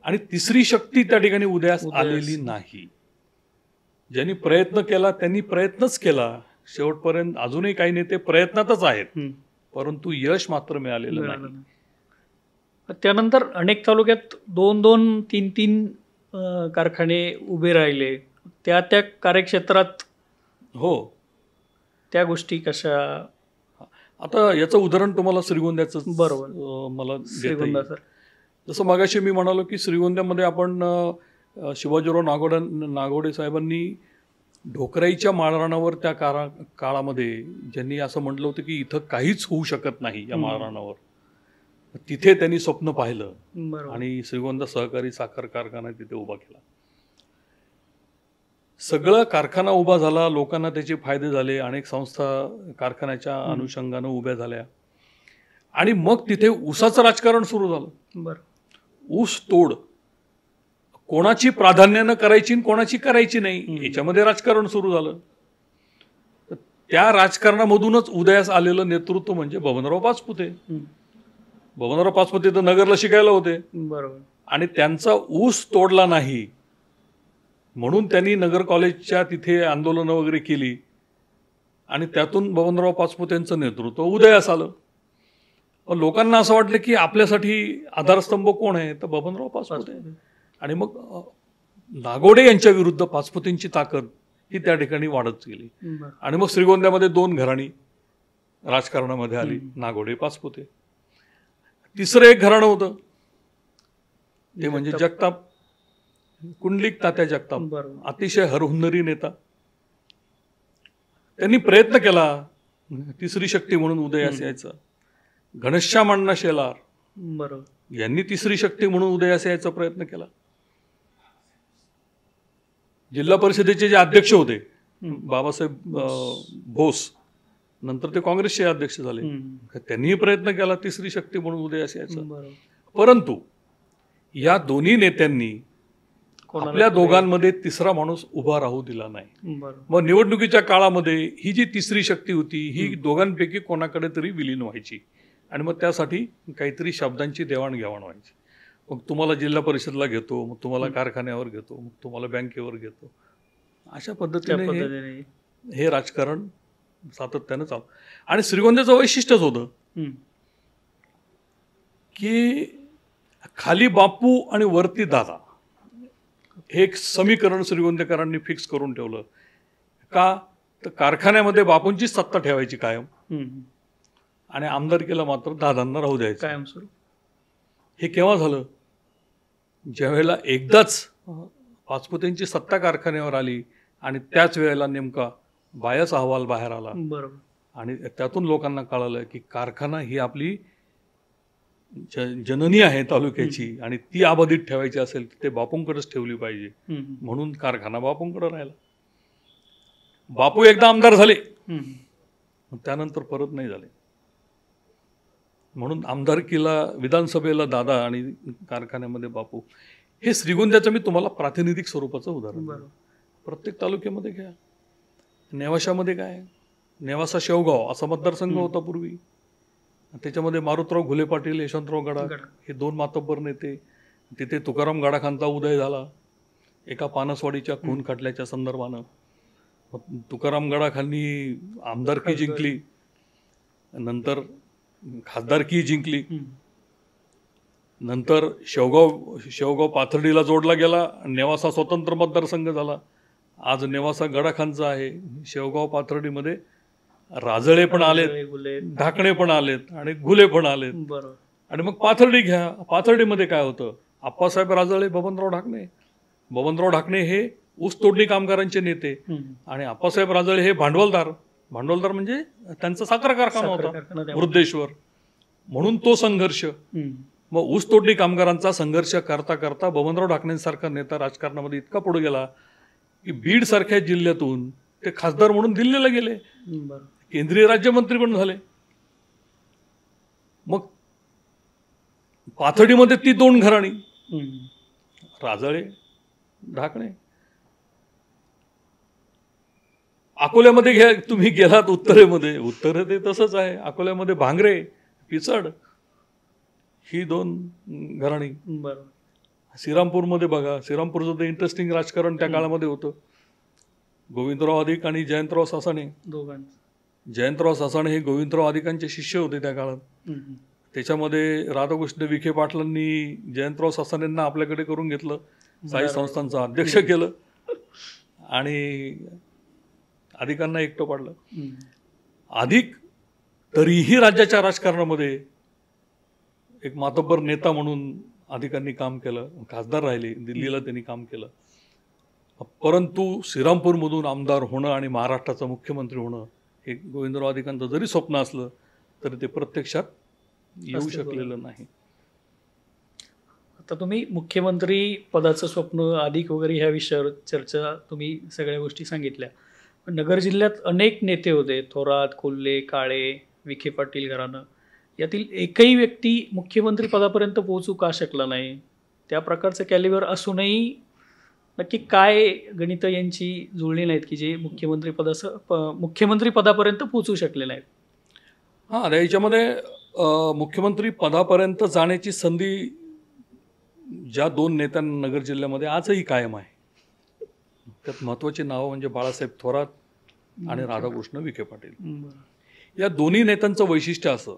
आणि तिसरी शक्ती त्या ठिकाणी उदयास आलेली नाही. ज्यांनी प्रयत्न केला त्यांनी प्रयत्नच केला शेवटपर्यंत. अजूनही काही नेते प्रयत्नातच आहेत, परंतु यश मात्र मिळालेलं नाही. त्यानंतर अनेक तालुक्यात 2-2, 3-3 कारखाने उभे राहिले. त्या कार्यक्षेत्रात हो त्या गोष्टी कशा? आता याचं उदाहरण तुम्हाला श्रीगोंद्याचं बरोबर मला श्रीगोंदा सर. जसं मगाशी मी म्हणालो की श्रीगोंद्यामध्ये आपण शिवाजीराव नागोडे साहेबांनी ढोकराईच्या माळरानावर त्या काळामध्ये ज्यांनी असं म्हटलं होतं की इथं काहीच होऊ शकत नाही या माळरानावर, तिथे त्यांनी स्वप्न पाहिलं आणि श्रीगोंदा सहकारी साखर कारखाना तिथे उभा केला. सगळा कारखाना उभा झाला, लोकांना त्याचे फायदे झाले, अनेक संस्था कारखान्याच्या अनुषंगानं उभ्या झाल्या. आणि मग तिथे ऊसाचं राजकारण सुरू झालं. बरं. ऊस तोड कोणाची प्राधान्यानं करायची आणि कोणाची करायची नाही याच्यामध्ये राजकारण सुरू झालं. तर त्या राजकारणामधूनच उदयास आलेलं नेतृत्व म्हणजे बबनराव पाचपुते. बबनराव पाचपुते तर नगरला शिकायला होते. बरोबर. आणि त्यांचा ऊस तोडला नाही म्हणून त्यांनी नगर कॉलेजच्या तिथे आंदोलनं वगैरे केली आणि त्यातून बबनराव पाचपुतेंचं नेतृत्व उदयास आलं. लोकांना असं वाटलं की आपल्यासाठी आधारस्तंभ कोण आहे, तर बबनराव पाचपुते. आणि मग नागोडे यांच्या विरुद्ध पाचपुतेंची ताकद ही त्या ठिकाणी वाढत गेली. आणि मग श्रीगोंद्यामध्ये 2 घराणी राजकारणामध्ये आली, नागोडे पाचपुते. तिसरं एक घराणं होतं ते म्हणजे जगताप, कुंडलिक तात्या जगताप. अतिशय हरहुन्नरी नेता. त्यांनी प्रयत्न केला तिसरी शक्ती म्हणून उदयास यायचा. घनश्याम अण्णा शेलार बरोबर यांनी तिसरी शक्ती म्हणून उदयास यायचा प्रयत्न केला. जिल्हा परिषदेचे जे अध्यक्ष होते बाबासाहेब बोस, नंतर ते काँग्रेसचे अध्यक्ष झाले, त्यांनीही प्रयत्न केला तिसरी शक्ती म्हणून उदयास यायचा. परंतु या दोन्ही नेत्यांनी आपल्या दोघांमध्ये तिसरा माणूस उभा राहू दिला नाही. मग निवडणुकीच्या काळामध्ये ही जी तिसरी शक्ती होती ही दोघांपैकी कोणाकडे तरी विलीन व्हायची आणि मग त्यासाठी काहीतरी शब्दांची देवाणघेवाण व्हायची. मग तुम्हाला जिल्हा परिषदला घेतो, मग तुम्हाला कारखान्यावर घेतो, मग तुम्हाला बँकेवर घेतो. अशा पद्धतीने हे राजकारण सातत्यानं चालू. आणि श्रीगोंद्याचं वैशिष्ट्यच होतं की खाली बापू आणि वरती दादा हे एक समीकरण श्रीगोंदेकरांनी फिक्स करून ठेवलं. का तर कारखान्यामध्ये बापूंची सत्ता ठेवायची कायम आणि आमदारकीला मात्र दादांना राहू द्यायचं कायम सुरू. हे केव्हा झालं? ज्यावेळेला एकदाच पाचपुतेंची सत्ता कारखान्यावर आली आणि त्याच वेळेला नेमका बायाचा अहवाल बाहेर आला. बरोबर. आणि त्यातून लोकांना कळालं की कारखाना ही आपली जननी आहे तालुक्याची आणि ती अबाधित ठेवायची असेल तर ते बापूंकडेच ठेवली पाहिजे. म्हणून कारखाना बापूंकडे राहिला. बापू एकदा आमदार झाले त्यानंतर परत नाही झाले. म्हणून आमदारकीला विधानसभेला दादा आणि कारखान्यामध्ये बापू. हे श्रीगोंद्याचं मी तुम्हाला प्रातिनिधिक स्वरूपाचं उदाहरण. प्रत्येक तालुक्यामध्ये घ्या. नेवाशामध्ये काय, नेवासा शेवगाव असा मतदारसंघ होता पूर्वी. त्याच्यामध्ये मारुतराव घुले पाटील, यशवंतराव गडाख हे 2 मातब्बर नेते. तिथे तुकाराम गडाखांचा उदय झाला एका पानसवाडीच्या खून खटल्याच्या संदर्भानं. तुकाराम गडाखांनी आमदारकी जिंकली, नंतर खासदारकी जिंकली, नंतर शेवगाव पाथर्डीला जोडला गेला, नेवासा स्वतंत्र मतदारसंघ झाला. आज नेवासा गडाखांचा आहे. शेवगाव पाथर्डीमध्ये राजळे पण आलेत, ढाकणे पण आलेत आणि घुले पण आलेत. आणि मग पाथर्डी घ्या. पाथर्डीमध्ये काय होतं? आप्पासाहेब राजळे, बबनराव ढाकणे हे ऊस तोडणी कामगारांचे नेते आणि आप्पासाहेब राजळे हे भांडवलदार म्हणजे त्यांचा साखर कारखाना होता वृद्धेश्वर. म्हणून तो संघर्ष. मग ऊस तोडणी कामगारांचा संघर्ष करता करता बबनराव ढाकणेंसारखा नेता राजकारणामध्ये इतका पुढे गेला की बीड सारख्या जिल्ह्यातून ते खासदार म्हणून दिल्लीला गेले, केंद्रीय राज्यमंत्री पण झाले. मग पाथर्डीमध्ये ती 2 घराणी राजळे ढाकणे. अकोल्यामध्ये घ्या, तुम्ही गेलात उत्तरेमध्ये, उत्तरे ते तसंच आहे. अकोल्यामध्ये भांगरे, पिचड ही 2 घराणी. श्रीरामपूरमध्ये बघा, श्रीरामपूरचं ते इंटरेस्टिंग राजकारण त्या काळामध्ये होतं. गोविंदराव अधिक आणि जयंतराव सासाणे. जयंतराव सासाणे हे गोविंदराव अधिकांचे शिष्य होते त्या काळात. त्याच्यामध्ये राधाकृष्ण विखे पाटलांनी जयंतराव सासाणेंना आपल्याकडे करून घेतलं, साई संस्थांचं अध्यक्ष केलं आणि अधिकांना एकटं पाडलं. अधिक तरीही राज्याच्या राजकारणामध्ये एक मातब्बर नेता म्हणून अधिकांनी काम केलं, खासदार राहिले, दिल्लीला त्यांनी काम केलं. परंतु श्रीरामपूरमधून आमदार होणं आणि महाराष्ट्राचा मुख्यमंत्री होणं हे गोविंदराव अधिकांचं जरी स्वप्न असलं तरी ते प्रत्यक्षात येऊ शकलेलं नाही. आता तुम्ही मुख्यमंत्री पदाचं स्वप्न अधिक वगैरे ह्या विषयावर चर्चा तुम्ही सगळ्या गोष्टी सांगितल्या. नगर जिल्ह्यात अनेक नेते होते, थोरात, कोल्हे, काळे, विखे पाटील घराणं. यातील एकही व्यक्ती मुख्यमंत्री पदापर्यंत पोहोचू का शकला नाही? त्या प्रकारचं कॅलिबर असूनही नक्की काय गणितं यांची जुळली नाहीत की जे मुख्यमंत्री पदापर्यंत पोहोचू शकले नाहीत? हां, आता याच्यामध्ये मुख्यमंत्री पदापर्यंत जाण्याची संधी ज्या दोन नेत्यांना नगर जिल्ह्यामध्ये आजही कायम आहे. त्यात महत्त्वाची नावं म्हणजे बाळासाहेब थोरात आणि राधाकृष्ण विखे पाटील. बरं. या दोन्ही नेत्यांचं वैशिष्ट्य असं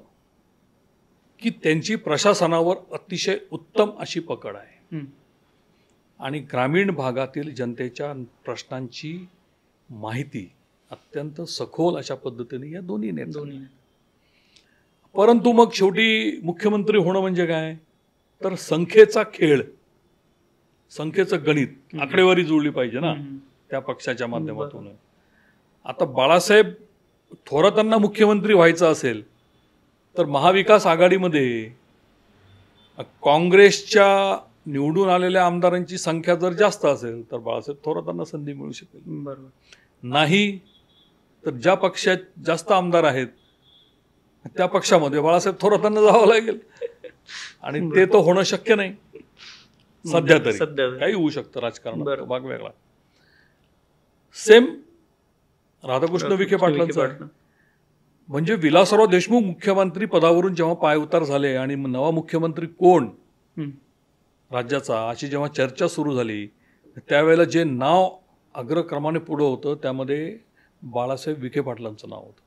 की त्यांची प्रशासनावर अतिशय उत्तम अशी पकड आहे हं. आणि ग्रामीण भागातील जनतेच्या प्रश्नांची माहिती अत्यंत सखोल अशा पद्धतीने या दोन्ही नेत्यांना. दोन्ही. परंतु मग शेवटी मुख्यमंत्री होणं म्हणजे काय, तर संख्येचा खेळ, संख्येचं गणित, आकडेवारी जुळली पाहिजे ना हं. त्या पक्षाच्या माध्यमातून. आता बाळासाहेब थोरातांना मुख्यमंत्री व्हायचं असेल तर महाविकास आघाडीमध्ये काँग्रेसच्या निवडून आलेल्या आमदारांची संख्या जर जास्त असेल तर बाळासाहेब थोरातांना संधी मिळू शकेल. बरोबर. नाही तर ज्या पक्षात जास्त आमदार आहेत त्या पक्षामध्ये बाळासाहेब थोरातांना जावं लागेल आणि ते तर होणं शक्य नाही सध्या तरी. काही होऊ शकतं राजकारणात, भाग वेगळा. सेम राधाकृष्ण विखे पाटलांचं म्हणजे विलासराव देशमुख मुख्यमंत्री पदावरून जेव्हा पायउतार झाले आणि नवा मुख्यमंत्री कोण राज्याचा अशी जेव्हा चर्चा सुरू झाली त्यावेळेला जे नाव अग्रक्रमाने पुढं होतं त्यामध्ये बाळासाहेब विखे पाटलांचं नाव होतं.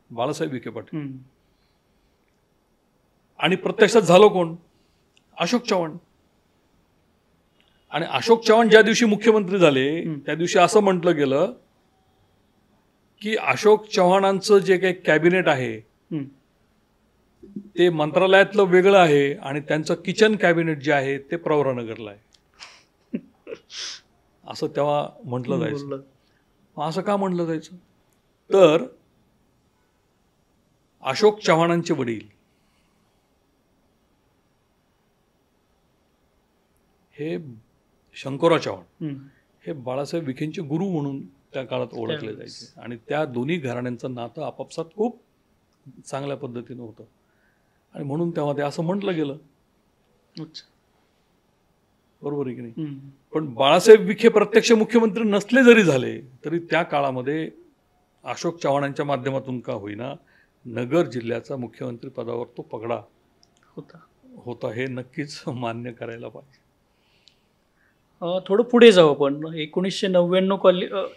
बाळासाहेब विखे पाटील. आणि प्रत्यक्षात झालं कोण? अशोक चव्हाण. आणि अशोक चव्हाण ज्या दिवशी मुख्यमंत्री झाले त्या दिवशी असं म्हटलं गेलं की अशोक चव्हाणांचं जे काही कॅबिनेट आहे ते मंत्रालयातलं वेगळं आहे आणि त्यांचं किचन कॅबिनेट जे आहे ते प्रवरानगरला आहे असं तेव्हा म्हटलं जायचं. असं का म्हटलं जायचं तर अशोक चव्हाणांचे वडील हे शंकरराव चव्हाण हे बाळासाहेब विखेंचे गुरु म्हणून त्या काळात ओळखले जायचे आणि त्या दोन्ही घराण्यांचं नातं आपापसात खूप चांगल्या पद्धतीनं होतं आणि म्हणून तेव्हा ते असं म्हटलं गेलं. बरोबर आहे की नाही? पण बाळासाहेब विखे प्रत्यक्ष मुख्यमंत्री नसले जरी झाले तरी त्या काळामध्ये अशोक चव्हाणांच्या माध्यमातून का होईना नगर जिल्ह्याचा मुख्यमंत्री पदावर तो पगडा होता हे नक्कीच मान्य करायला पाहिजे. थोडं पुढे जाऊ आपण.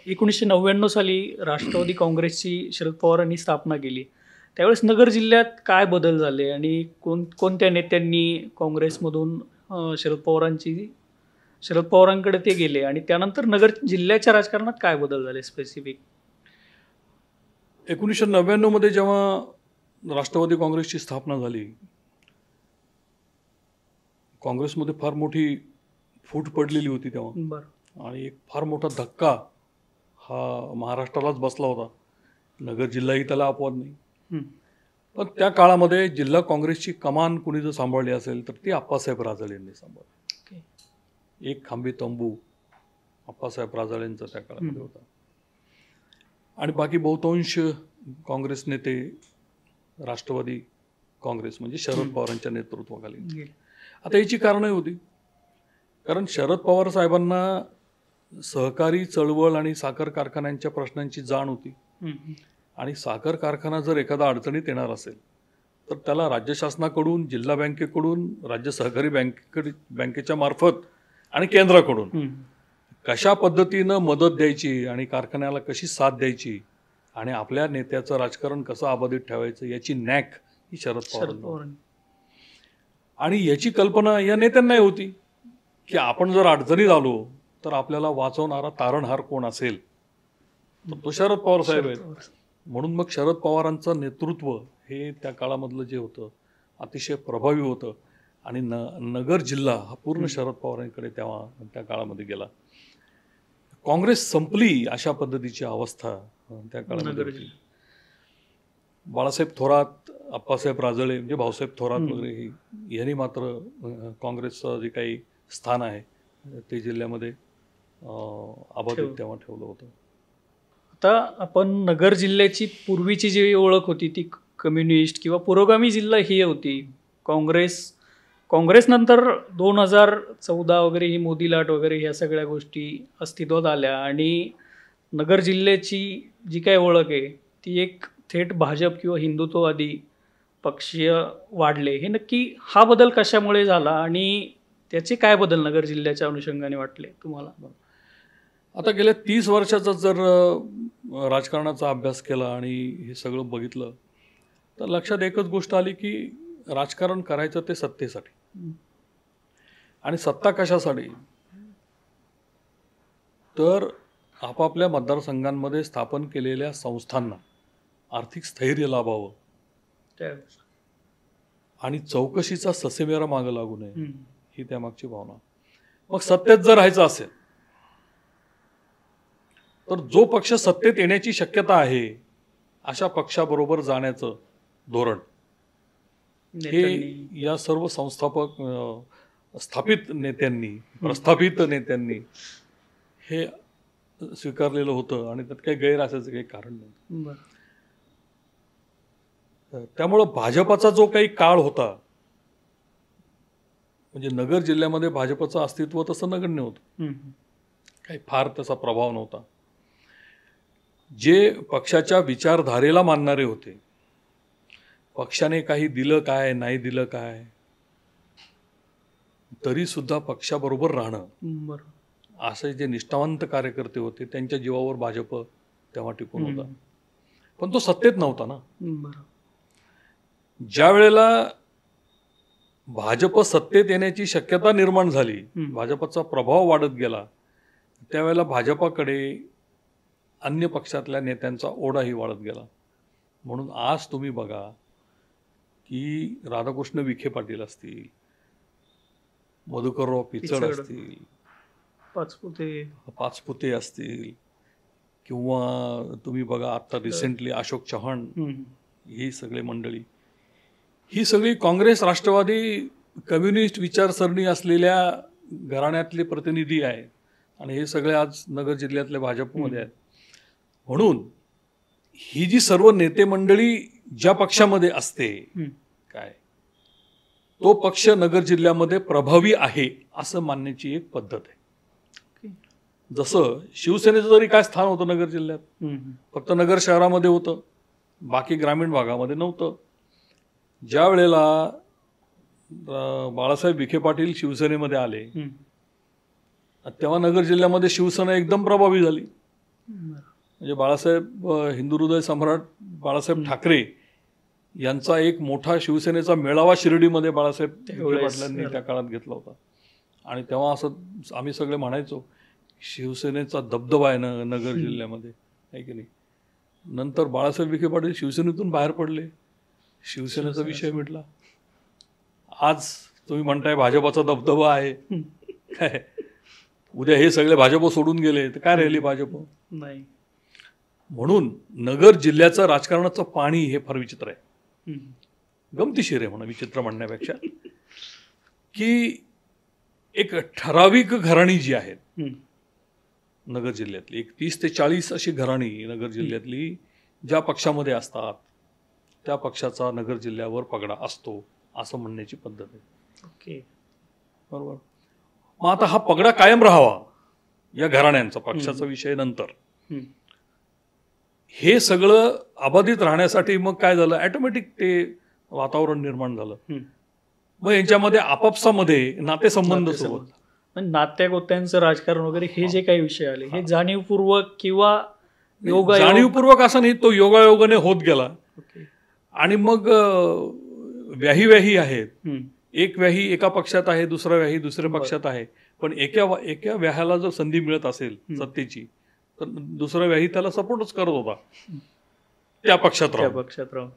1999 साली राष्ट्रवादी काँग्रेसची शरद पवारांनी स्थापना केली. त्यावेळेस नगर जिल्ह्यात काय बदल झाले आणि कोणत्या नेत्यांनी काँग्रेसमधून शरद पवारांकडे ते गेले आणि त्यानंतर नगर जिल्ह्याच्या राजकारणात काय बदल झाले स्पेसिफिक? 1999 मध्ये जेव्हा राष्ट्रवादी काँग्रेसची स्थापना झाली काँग्रेसमध्ये फार मोठी फूट पडलेली होती तेव्हा आणि एक फार मोठा धक्का हा महाराष्ट्रालाच बसला होता. नगर जिल्हाही त्याला अपवाद नाही. पण त्या काळामध्ये जिल्हा काँग्रेसची कमान कुणी जर सांभाळली असेल तर ती आप्पासाहेब राजाळे यांनी सांभाळली. एक खांबी तंबू आप्पासाहेब राजाळेंचा त्या काळामध्ये होता आणि बाकी बहुतांश काँग्रेस नेते राष्ट्रवादी काँग्रेस म्हणजे शरद पवारांच्या नेतृत्वाखाली. आता याची कारणं होती कारण शरद पवार साहेबांना सहकारी चळवळ आणि साखर कारखान्यांच्या प्रश्नांची जाण होती आणि साखर कारखाना जर एखादा अडचणीत येणार असेल तर त्याला राज्य शासनाकडून जिल्हा बँकेकडून राज्य सहकारी बँकेच्या मार्फत आणि केंद्राकडून कशा पद्धतीनं मदत द्यायची आणि कारखान्याला कशी साथ द्यायची आणि आपल्या नेत्याचं राजकारण कसं अबाधित ठेवायचं याची नॅक ही शरद पवार आणि याची कल्पना या नेत्यांनाही होती की आपण जर अडचणीत आलो तर आपल्याला वाचवणारा तारणहार कोण असेल तर तो शरद पवार साहेब आहेत. म्हणून मग शरद पवारांचं नेतृत्व हे त्या काळामधलं जे होतं अतिशय प्रभावी होतं आणि नगर जिल्हा हा पूर्ण शरद पवारांकडे तेव्हा त्या काळामध्ये गेला. काँग्रेस संपली अशा पद्धतीची अवस्था त्या काळामध्ये होती. बाळासाहेब थोरात आप्पासाहेब राजाळे म्हणजे भाऊसाहेब थोरात वगैरे यांनी मात्र काँग्रेसचं जे काही स्थान आहे ते जिल्ह्यामध्ये अबाधित तेव्हा ठेवलं होतं. आता आपण नगर जिल्ह्याची पूर्वीची जी ओळख होती ती कम्युनिस्ट किंवा पुरोगामी जिल्हा ही होती. काँग्रेसनंतर 2014 वगैरे ही मोदी लाट वगैरे ह्या सगळ्या गोष्टी अस्तित्वात आल्या आणि नगर जिल्ह्याची जी काही ओळख आहे ती एक थेट भाजप किंवा हिंदुत्ववादी पक्षीय वाढले. हे नक्की हा बदल कशामुळे झाला आणि त्याचे काय बदल नगर जिल्ह्याच्या अनुषंगाने वाटले तुम्हाला? आता गेल्या 30 वर्षाचा जर राजकारणाचा अभ्यास केला आणि हे सगळं बघितलं तर लक्षात एकच गोष्ट आली की राजकारण करायचं ते सत्तेसाठी. आणि सत्ता कशासाठी? तर आपापल्या मतदारसंघांमध्ये स्थापन केलेल्या संस्थांना आर्थिक स्थैर्य लाभावं त्यावेळेस. आणि चौकशीचा ससेमेरा मागं लागू नये ही त्यामागची भावना. मग सत्तेत जर राहायचं असेल तर जो पक्ष सत्तेत येण्याची शक्यता आहे अशा पक्षाबरोबर जाण्याचं धोरण हे नेत्यांनी या सर्व संस्थापक स्थापित नेत्यांनी प्रस्थापित नेत्यांनी हे स्वीकारलेलं होतं आणि त्यात काही गैर असायचं काही कारण नाही. बरं. त्यामुळं भाजपाचा जो काही काळ होता म्हणजे नगर जिल्ह्यामध्ये भाजपचं अस्तित्व तसं नगण्य होतं. काही फार त्याचा प्रभाव नव्हता. जे पक्षाच्या विचारधारेला मानणारे होते, पक्षाने काही दिलं काय नाही दिलं काय तरी सुद्धा पक्षाबरोबर राहणं बरं. असे जे निष्ठावंत कार्यकर्ते होते त्यांच्या जीवावर भाजप तेव्हा टिकून होता. पण तो सत्तेत नव्हता ना. बरं. ज्या वेळेला भाजप सत्तेत येण्याची शक्यता निर्माण झाली, भाजपचा प्रभाव वाढत गेला, त्यावेळेला भाजपाकडे अन्य पक्षातल्या नेत्यांचा ओढाही वाढत गेला. म्हणून आज तुम्ही बघा की राधाकृष्ण विखे पाटील असतील, मधुकरराव पिचड असतील, पाचपुते असतील किंवा तुम्ही बघा आता रिसेंटली अशोक चव्हाण, ही सगळे मंडळी ही सगळी काँग्रेस राष्ट्रवादी कम्युनिस्ट विचारसरणी असलेल्या घराण्यातले प्रतिनिधी आहेत आणि हे सगळे आज नगर जिल्ह्यातले भाजपमध्ये आहेत. म्हणून ही जी सर्व नेते मंडळी ज्या पक्षामध्ये असते काय तो पक्ष नगर जिल्ह्यामध्ये प्रभावी आहे असं मानण्याची एक पद्धत आहे. जसं शिवसेनेचं जरी काय स्थान होतं नगर जिल्ह्यात, फक्त नगर शहरामध्ये होतं, बाकी ग्रामीण भागामध्ये नव्हतं. ज्या वेळेला बाळासाहेब विखे पाटील शिवसेनेमध्ये आले तेव्हा नगर जिल्ह्यामध्ये शिवसेना एकदम प्रभावी झाली. म्हणजे बाळासाहेब हिंदू हृदय सम्राट बाळासाहेब ठाकरे यांचा एक मोठा शिवसेनेचा मेळावा शिर्डीमध्ये बाळासाहेब विखे पाटलांनी त्या काळात घेतला होता. आणि तेव्हा असं आम्ही सगळे म्हणायचो शिवसेनेचा दबदबा आहे नगर जिल्ह्यामध्ये, आहे की नाही. नंतर बाळासाहेब विखे पाटील शिवसेनेतून बाहेर पडले, शिवसेनेचा विषय मिटला. आज तुम्ही म्हणताय भाजपाचा दबदबा आहे काय, उद्या हे सगळे भाजप सोडून गेले तर काय राहिली भाजप नाही. म्हणून नगर जिल्ह्याचं राजकारणाचं पाणी हे फार विचित्र आहे. गमतीशीर आहे म्हणा, विचित्र म्हणण्यापेक्षा. की एक ठराविक घराणी जी आहेत नगर जिल्ह्यातली, एक 30 ते 40 अशी घराणी नगर जिल्ह्यातली ज्या पक्षामध्ये असतात त्या पक्षाचा नगर जिल्ह्यावर पगडा असतो असं म्हणण्याची पद्धत आहे. ओके, बरोबर. मग आता हा पगडा कायम राहावा या घराण्यांचा, पक्षाचा विषय नंतर, हे सगळं अबाधित राहण्यासाठी मग काय झालं, ॲटोमॅटिक ते वातावरण निर्माण झालं. मग यांच्यामध्ये आपापसामध्ये नातेसंबंध सोबत नात्या गोत्यांचं राजकारण वगैरे हे जे काही विषय आले हे जाणीवपूर्वक किंवा जाणीवपूर्वक असं नाही, तो योगायोगाने होत गेला. आणि मग व्याही आहेत, एक व्याही एका पक्षात आहे, दुसरा व्याही दुसऱ्या पक्षात आहे, पण एका व्याह्याला जर संधी मिळत असेल सत्तेची तर दुसरा व्याही त्याला सपोर्टच करत होता त्या पक्षात राहून.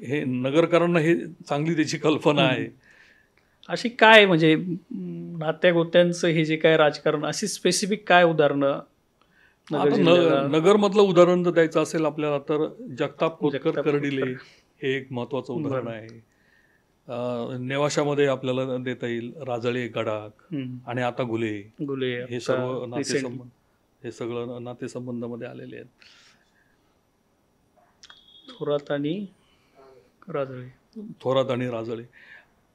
हे नगरकरांना हे चांगली त्याची कल्पना आहे. अशी काय म्हणजे नात्या गोत्यांचं हे जे काय राजकारण, अशी स्पेसिफिक काय उदाहरणं? नगर मधलं उदाहरण जर द्यायचं असेल आपल्याला तर जगताप कोतकर कर्डिले हे एक महत्वाचं उदाहरण आहे. नेवाशामध्ये आपल्याला देता येईल राजळे गडाख आणि आता घुले, हे सर्व नातेसंबंध, हे सगळं नातेसंबंधामध्ये आलेले आहेत. थोरात आणि राजळे. थोरात आणि राजळे.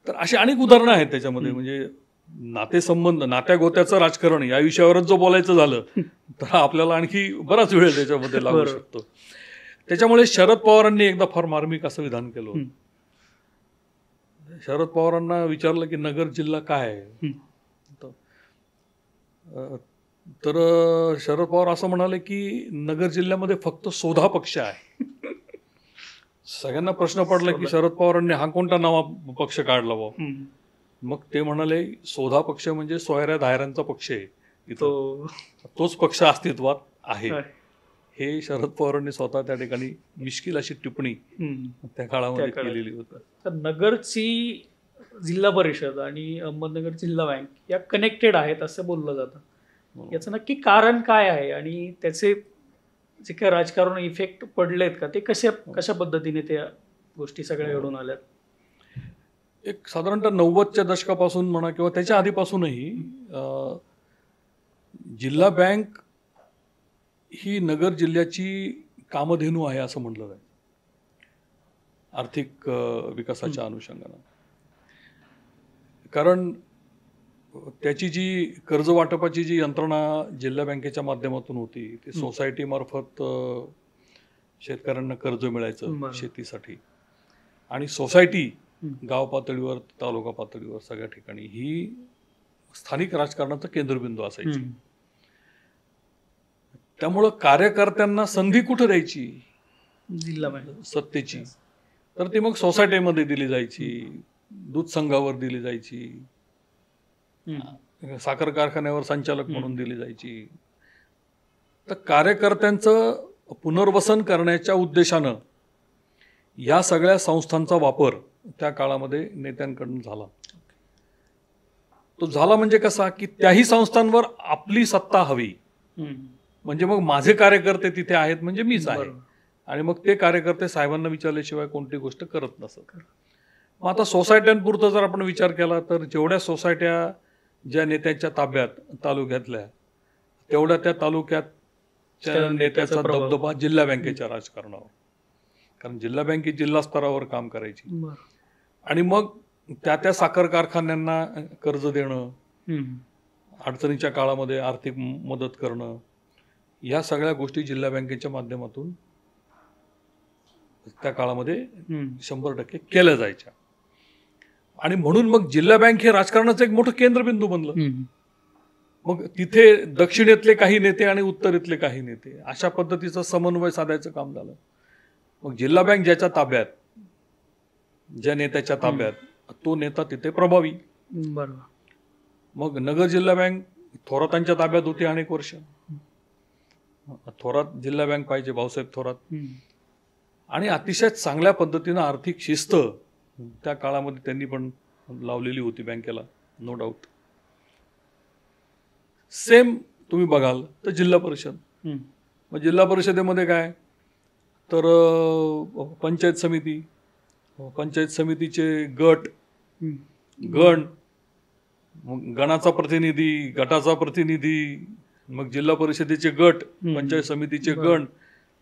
तर अशी अनेक उदाहरणं आहेत त्याच्यामध्ये. म्हणजे नातेसंबंध, नात्या गोत्याचं राजकारण या विषयावरच जो बोलायचं झालं तर आपल्याला आणखी बराच वेळ त्याच्यामध्ये लागू बरोबर. शकतो. त्याच्यामुळे शरद पवारांनी एकदा फार मार्मिक असं विधान केलं होतं. शरद पवारांना विचारलं की नगर जिल्हा काय आहे, तर शरद पवार असं म्हणाले की नगर जिल्ह्यामध्ये फक्त सोधा पक्ष आहे. सगळ्यांना प्रश्न पडला की शरद पवारांनी हा कोणता नवा पक्ष काढला बा. मग ते म्हणाले सोधा पक्ष म्हणजे सोयऱ्या धायऱ्यांचा पक्ष आहे इथं, तोच पक्ष अस्तित्वात आहे. हे शरद पवारांनी स्वतः त्या ठिकाणी मिश्किल अशी टिप्पणी त्या काळामध्ये केलेली होती. तर नगरची जिल्हा परिषद आणि अहमदनगर जिल्हा बँक या कनेक्टेड आहेत असं बोललं जातं. याचं नक्की कारण काय आहे आणि त्याचे जे काही राजकारण इफेक्ट पडलेत का, ते कशा पद्धतीने त्या गोष्टी सगळ्या घडून आल्यात? एक साधारणतः 90च्या दशकापासून म्हणा किंवा त्याच्या आधीपासूनही जिल्हा बँक ही नगर जिल्ह्याची कामधेनू आहे असं म्हटलं जाईल आर्थिक विकासाच्या अनुषंगानं. कारण त्याची जी कर्ज वाटपाची जी यंत्रणा जिल्हा बँकेच्या माध्यमातून होती, ती सोसायटी मार्फत शेतकऱ्यांना कर्ज मिळायचं शेतीसाठी. आणि सोसायटी गाव पातळीवर, तालुका पातळीवर सगळ्या ठिकाणी ही स्थानिक राजकारणाचा केंद्रबिंदू असायची. त्यामुळं कार्यकर्त्यांना संधी कुठं द्यायची जिल्हा बँक सत्तेची, तर ती मग सोसायटीमध्ये दिली जायची, दूध संघावर दिली जायची, साखर कारखान्यावर संचालक म्हणून दिली जायची. तर कार्यकर्त्यांचं पुनर्वसन करण्याच्या उद्देशानं या सगळ्या संस्थांचा वापर त्या काळामध्ये नेत्यांकडून झाला. तो झाला म्हणजे कसा की त्याही संस्थांवर आपली सत्ता हवी. म्हणजे मग माझे कार्यकर्ते तिथे आहेत म्हणजे मीच आहे, आणि मग ते कार्यकर्ते साहेबांना विचारल्याशिवाय कोणती गोष्ट करत नसत. मग आता सोसायट्यांपुरतं जर आपण विचार केला तर जेवढ्या सोसायट्या ज्या नेत्यांच्या ताब्यात तालुक्यातल्या, तेवढ्या त्या तालुक्याच्या नेत्याचा दबदबा जिल्हा बँकेच्या राजकारणावर. कारण जिल्हा बँकेत जिल्हा स्तरावर काम करायची, आणि मग त्या साखर कारखान्यांना कर्ज देणं, अडचणीच्या काळामध्ये आर्थिक मदत करणं, या सगळ्या गोष्टी जिल्हा बँकेच्या माध्यमातून त्या काळामध्ये 100% केल्या जायच्या. आणि म्हणून मग जिल्हा बँक हे राजकारणाचं एक मोठं केंद्रबिंदू बनलं. मग तिथे दक्षिणेतले काही नेते आणि उत्तरेतले काही नेते अशा पद्धतीचा समन्वय साधायचं काम झालं. मग जिल्हा बँक ज्याच्या ताब्यात, ज्या नेत्याच्या ताब्यात, तो नेता तिथे प्रभावी. बरोबर. मग नगर जिल्हा बँक थोरातांच्या ताब्यात होती अनेक वर्ष. थोरात जिल्हा बँक पाहिजे, भाऊसाहेब थोरात. आणि अतिशय चांगल्या पद्धतीनं आर्थिक शिस्त त्या काळामध्ये त्यांनी पण लावलेली होती बँकेला, नो डाऊट. सेम तुम्ही बघाल तर जिल्हा परिषद. मग जिल्हा परिषदेमध्ये काय तर पंचायत समिती, पंचायत समितीचे गट, गण, मग गणाचा प्रतिनिधी, गटाचा प्रतिनिधी, मग जिल्हा परिषदेचे गट, पंचायत समितीचे गण,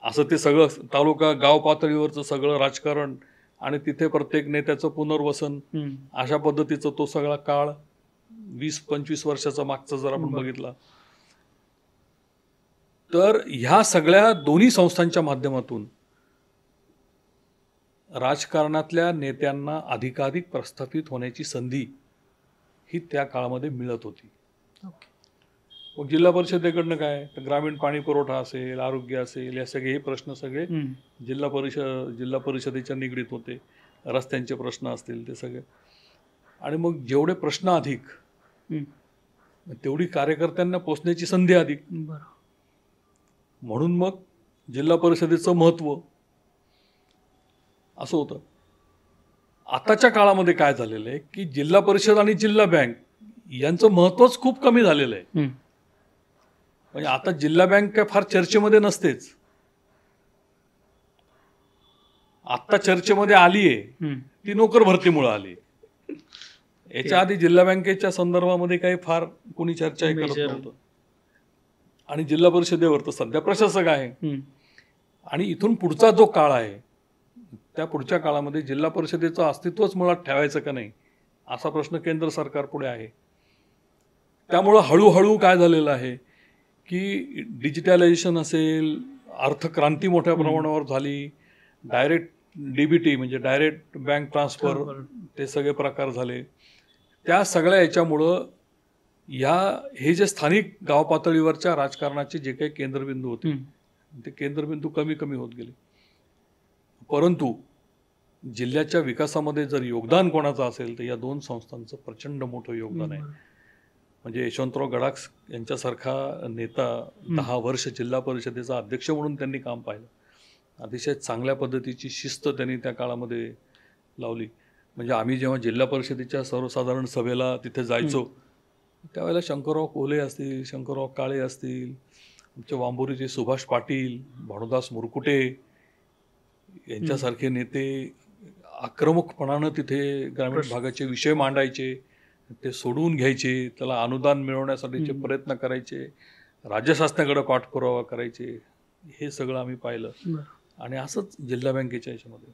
असं ते सगळं तालुका गाव पातळीवरचं सगळं राजकारण, आणि तिथे प्रत्येक नेत्याचं पुनर्वसन, अशा पद्धतीचा तो सगळा काळ 20-25 वर्षाचा मागचा जर आपण बघितला तर ह्या सगळ्या दोन्ही संस्थांच्या माध्यमातून राजकारणातल्या नेत्यांना अधिकाधिक प्रस्थापित होण्याची संधी ही त्या काळामध्ये मिळत होती. मग जिल्हा परिषदेकडनं काय तर ग्रामीण पाणी पुरवठा असेल, आरोग्य असेल, या सगळे हे प्रश्न सगळे जिल्हा परिषदेच्या निगडीत होते. रस्त्यांचे प्रश्न असतील ते सगळे. आणि मग जेवढे प्रश्न अधिक तेवढी कार्यकर्त्यांना पोचण्याची संधी अधिक. म्हणून मग जिल्हा परिषदेचं महत्त्व असं होतं. आताच्या काळामध्ये काय झालेलं आहे की जिल्हा परिषद आणि जिल्हा बँक यांचं महत्त्वच खूप कमी झालेलं आहे. म्हणजे आता जिल्हा बँक काय फार चर्चेमध्ये नसतेच. आता चर्चेमध्ये आली आहे ती नोकर भरतीमुळे आली. याच्या आधी जिल्हा बँकेच्या संदर्भामध्ये काही फार कोणी चर्चा करत नव्हतं. आणि जिल्हा परिषदेवर तर सध्या प्रशासक आहे. आणि इथून पुढचा जो काळ आहे त्या पुढच्या काळामध्ये जिल्हा परिषदेचं अस्तित्वच मुळात ठेवायचं का नाही असा प्रश्न केंद्र सरकार पुढे आहे. त्यामुळं हळूहळू काय झालेलं आहे की डिजिटलायझेशन असेल, अर्थक्रांती मोठ्या प्रमाणावर झाली, डायरेक्ट DBT म्हणजे डायरेक्ट बँक ट्रान्सफर, ते सगळे प्रकार झाले. त्या सगळ्या याच्यामुळं हे जे स्थानिक गाव पातळीवरच्या राजकारणाचे जे काही केंद्रबिंदू होते ते केंद्रबिंदू कमी कमी होत गेले. परंतु जिल्ह्याच्या विकासामध्ये जर योगदान कोणाचं असेल तर या दोन संस्थांचं प्रचंड मोठं योगदान आहे. म्हणजे यशवंतराव गडाख यांच्यासारखा नेता 10 वर्ष जिल्हा परिषदेचा अध्यक्ष म्हणून त्यांनी काम पाहिलं. अतिशय चांगल्या पद्धतीची शिस्त त्यांनी त्या काळामध्ये लावली. म्हणजे आम्ही जेव्हा जिल्हा परिषदेच्या सर्वसाधारण सभेला तिथे जायचो त्यावेळेला शंकरराव कोल्हे असतील, शंकरराव काळे असतील, आमचे वांबोरीचे सुभाष पाटील, भानुदास मुरकुटे यांच्यासारखे नेते आक्रमकपणानं तिथे ग्रामीण भागाचे विषय मांडायचे, ते सोडवून घ्यायचे, त्याला अनुदान मिळवण्यासाठीचे प्रयत्न करायचे, राज्यशासनाकडे पाठपुरावा करायचे. हे सगळं आम्ही पाहिलं. आणि असंच जिल्हा बँकेच्या याच्यामध्ये.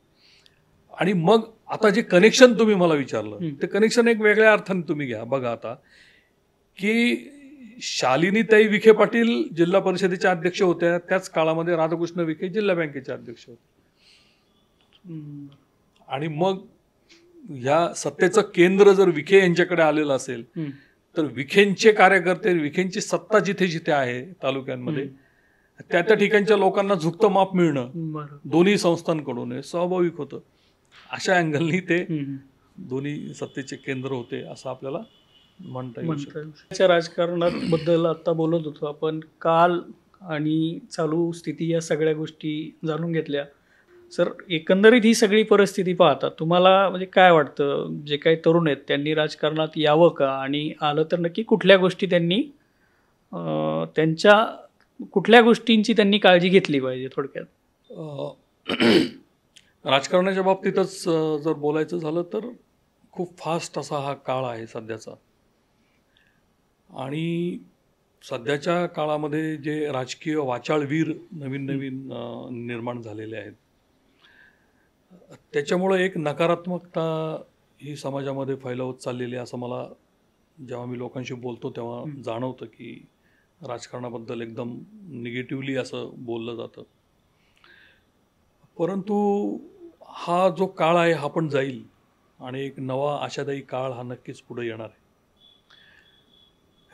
आणि मग आता जे कनेक्शन तुम्ही मला विचारलं ते कनेक्शन एक वेगळ्या अर्थाने तुम्ही घ्या. बघा आता की शालिनीताई विखे पाटील जिल्हा परिषदेच्या अध्यक्ष होत्या, त्याच काळामध्ये राधाकृष्ण विखे जिल्हा बँकेचे अध्यक्ष होते. आणि मग ह्या सत्तेचं केंद्र जर विखे यांच्याकडे आलेलं असेल तर विखेंचे कार्यकर्ते, विखेंची सत्ता जिथे जिथे आहे तालुक्यांमध्ये त्या त्या ठिकाणच्या लोकांना झुकतं माप मिळणं दोन्ही संस्थांकडून हे स्वाभाविक होतं. अशा अँगलनी ते दोन्ही सत्तेचे केंद्र होते असं आपल्याला म्हणता येऊ शकतं. राजकारणात बद्दल आता बोलत होतो आपण, काल आणि चालू स्थिती या सगळ्या गोष्टी जाणून घेतल्या. सर, एकंदरीत ही सगळी परिस्थिती पाहता तुम्हाला म्हणजे काय वाटतं, जे काही तरुण आहेत त्यांनी राजकारणात यावं का, आणि आलं तर नक्की कुठल्या गोष्टी त्यांनी त्यांच्या कुठल्या गोष्टींची त्यांनी काळजी घेतली पाहिजे थोडक्यात? राजकारणाच्या बाबतीतच जर बोलायचं झालं तर खूप फास्ट असा हा काळ आहे सध्याचा. आणि सध्याच्या काळामध्ये जे राजकीय वाचाळवीर नवीन नवीन निर्माण झालेले आहेत त्याच्यामुळं एक नकारात्मकता ही समाजामध्ये फैलावत चाललेली आहे असं मला जेव्हा मी लोकांशी बोलतो तेव्हा जाणवतं की राजकारणाबद्दल एकदम निगेटिव्हली असं बोललं जातं. परंतु हा जो काळ आहे हा पण जाईल आणि एक नवा आशादायी काळ हा नक्कीच पुढे येणार आहे.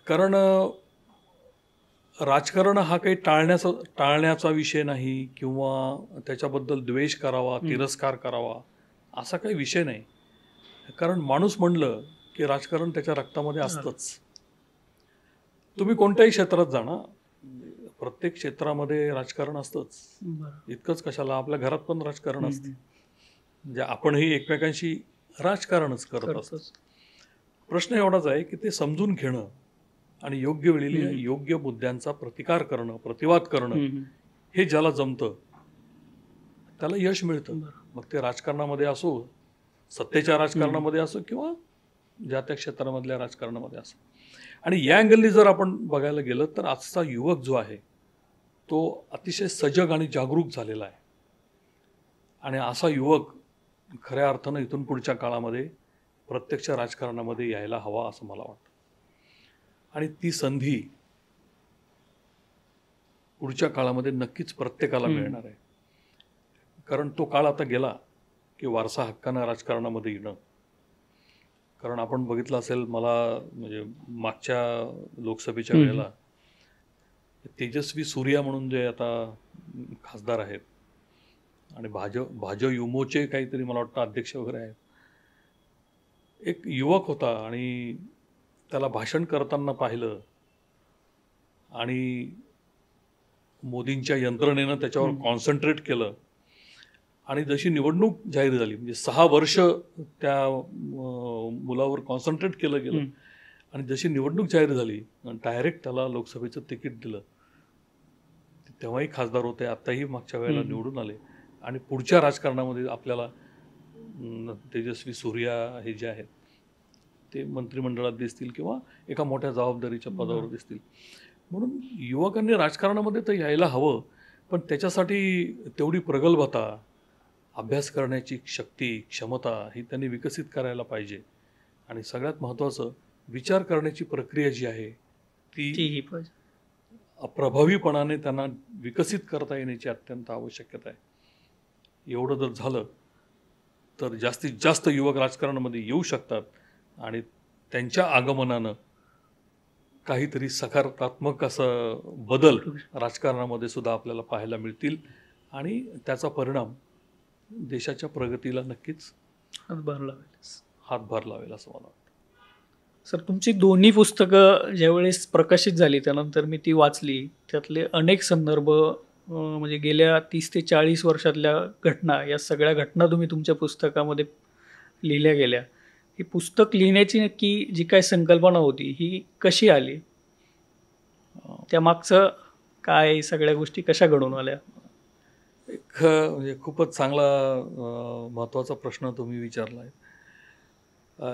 कारण राजकारण हा काही टाळण्याचा विषय नाही किंवा त्याच्याबद्दल द्वेष करावा, तिरस्कार करावा असा काही विषय नाही. कारण माणूस म्हणलं की राजकारण त्याच्या रक्तामध्ये असतंच. तुम्ही कोणत्याही क्षेत्रात जाणा, प्रत्येक क्षेत्रामध्ये राजकारण असतंच. इतकंच कशाला, आपल्या घरात पण राजकारण असतं. म्हणजे आपणही एकमेकांशी राजकारणच करत असतो. प्रश्न एवढाच आहे की ते समजून घेणं आणि योग्य वेळी योग्य मुद्द्यांचा प्रतिकार करणं, प्रतिवाद करणं हे ज्याला जमतं त्याला यश मिळतं. मग ते राजकारणामध्ये असो, सत्तेच्या राजकारणामध्ये असो किंवा ज्या त्या क्षेत्रामधल्या राजकारणामध्ये असो. आणि या अँगलनी जर आपण बघायला गेलं तर आजचा युवक जो आहे तो अतिशय सजग आणि जागरूक झालेला आहे. आणि असा युवक खऱ्या अर्थानं इथून पुढच्या काळामध्ये प्रत्यक्ष राजकारणामध्ये यायला हवा असं मला वाटतं. आणि ती संधी पुढच्या काळामध्ये नक्कीच प्रत्येकाला मिळणार आहे. कारण तो काळ आता गेला की वारसा हक्कानं राजकारणामध्ये येणं. कारण आपण बघितलं असेल, मला म्हणजे मागच्या लोकसभेच्या वेळेला तेजस्वी सूर्या म्हणून जे आता खासदार आहेत आणि भाजयुमोचे काहीतरी मला वाटतं अध्यक्ष वगैरे आहेत, एक युवक होता आणि त्याला भाषण करताना पाहिलं आणि मोदींच्या यंत्रणेनं त्याच्यावर कॉन्सन्ट्रेट केलं. आणि जशी निवडणूक जाहीर झाली म्हणजे 6 वर्ष त्या मुलावर कॉन्सन्ट्रेट केलं गेलं आणि जशी निवडणूक जाहीर झाली डायरेक्ट त्याला लोकसभेचं तिकीट दिलं. तेव्हाही खासदार होते, आत्ताही मागच्या वेळेला निवडून आले. आणि पुढच्या राजकारणामध्ये आपल्याला तेजस्वी सूर्या हे जे आहेत ते मंत्रिमंडळात दिसतील किंवा एका मोठ्या जबाबदारीच्या पदावर दिसतील. म्हणून युवकांनी राजकारणामध्ये तर यायला हवं, पण त्याच्यासाठी तेवढी प्रगल्भता अभ्यास करण्याची शक्ती, क्षमता ही त्यांनी विकसित करायला पाहिजे. आणि सगळ्यात महत्त्वाचं, विचार करण्याची प्रक्रिया जी आहे ती तीही पाहिजे. प्रभावीपणाने त्यांना विकसित करता येण्याची अत्यंत आवश्यकता आहे. एवढं जर झालं तर जास्तीत जास्त युवक राजकारणामध्ये येऊ शकतात आणि त्यांच्या आगमनानं काहीतरी सकारात्मक असं बदल राजकारणामध्ये सुद्धा आपल्याला पाहायला मिळतील आणि त्याचा परिणाम देशाच्या प्रगतीला नक्कीच हातभार लावेल. हातभार लावेल असं मला वाटतं. सर, तुमची दोन्ही पुस्तकं ज्यावेळेस प्रकाशित झाली त्यानंतर मी ती वाचली. त्यातले अनेक संदर्भ म्हणजे गेल्या 30 ते 40 वर्षातल्या घटना, या सगळ्या घटना तुम्ही तुमच्या पुस्तकामध्ये लिहिल्या गेल्या. ही पुस्तक लिहिण्याची नक्की जी काय संकल्पना होती ही कशी आली? त्यामागचं काय, सगळ्या गोष्टी कशा घडून आल्या? एक म्हणजे खूपच चांगला महत्त्वाचा प्रश्न तुम्ही विचारला आहे.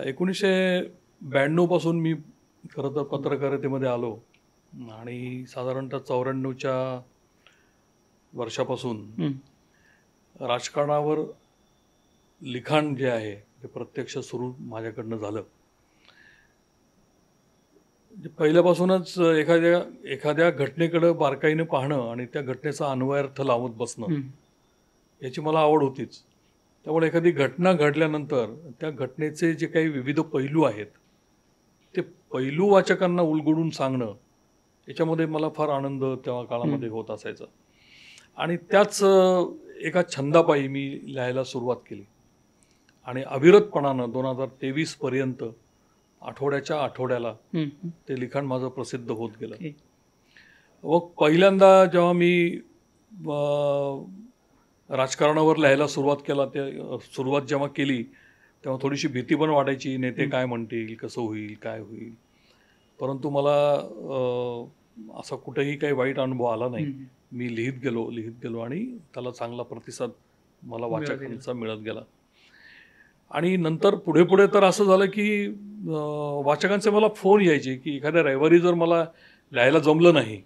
1992 पासून मी खरं तर पत्रकारितेमध्ये आलो आणि साधारणतः 94च्या वर्षापासून राजकारणावर लिखाण जे आहे ते प्रत्यक्ष सुरू माझ्याकडनं झालं. पहिल्यापासूनच एखाद्या घटनेकडे बारकाईने पाहणं आणि त्या घटनेचा अन्वयार्थ लावत बसणं याची मला आवड होतीच. त्यामुळे एखादी घटना घडल्यानंतर त्या घटनेचे जे काही विविध पैलू आहेत ते पैलू वाचकांना उलगडून सांगणं याच्यामध्ये मला फार आनंद तेव्हा काळामध्ये होत असायचा. आणि त्याच एका छंदापायी मी लिहायला सुरुवात केली आणि अविरतपणानं 2023 पर्यंत आठवड्याच्या आठवड्याला ते लिखाण माझं प्रसिद्ध होत गेलं. व पहिल्यांदा जेव्हा मी राजकारणावर लिहायला सुरुवात जेव्हा केली तेव्हा थोडीशी भीती पण वाटायची, नेते काय म्हणतील, कसं होईल, काय होईल. परंतु मला असा कुठेही काही वाईट अनुभव आला नाही. मी लिहित गेलो आणि त्याला चांगला प्रतिसाद मला वाचकांचा मिळत गेला. आणि नंतर पुढे तर असं झालं की वाचकांचे मला फोन यायचे की एखाद्या रविवारी जर मला लिहायला जमलं नाही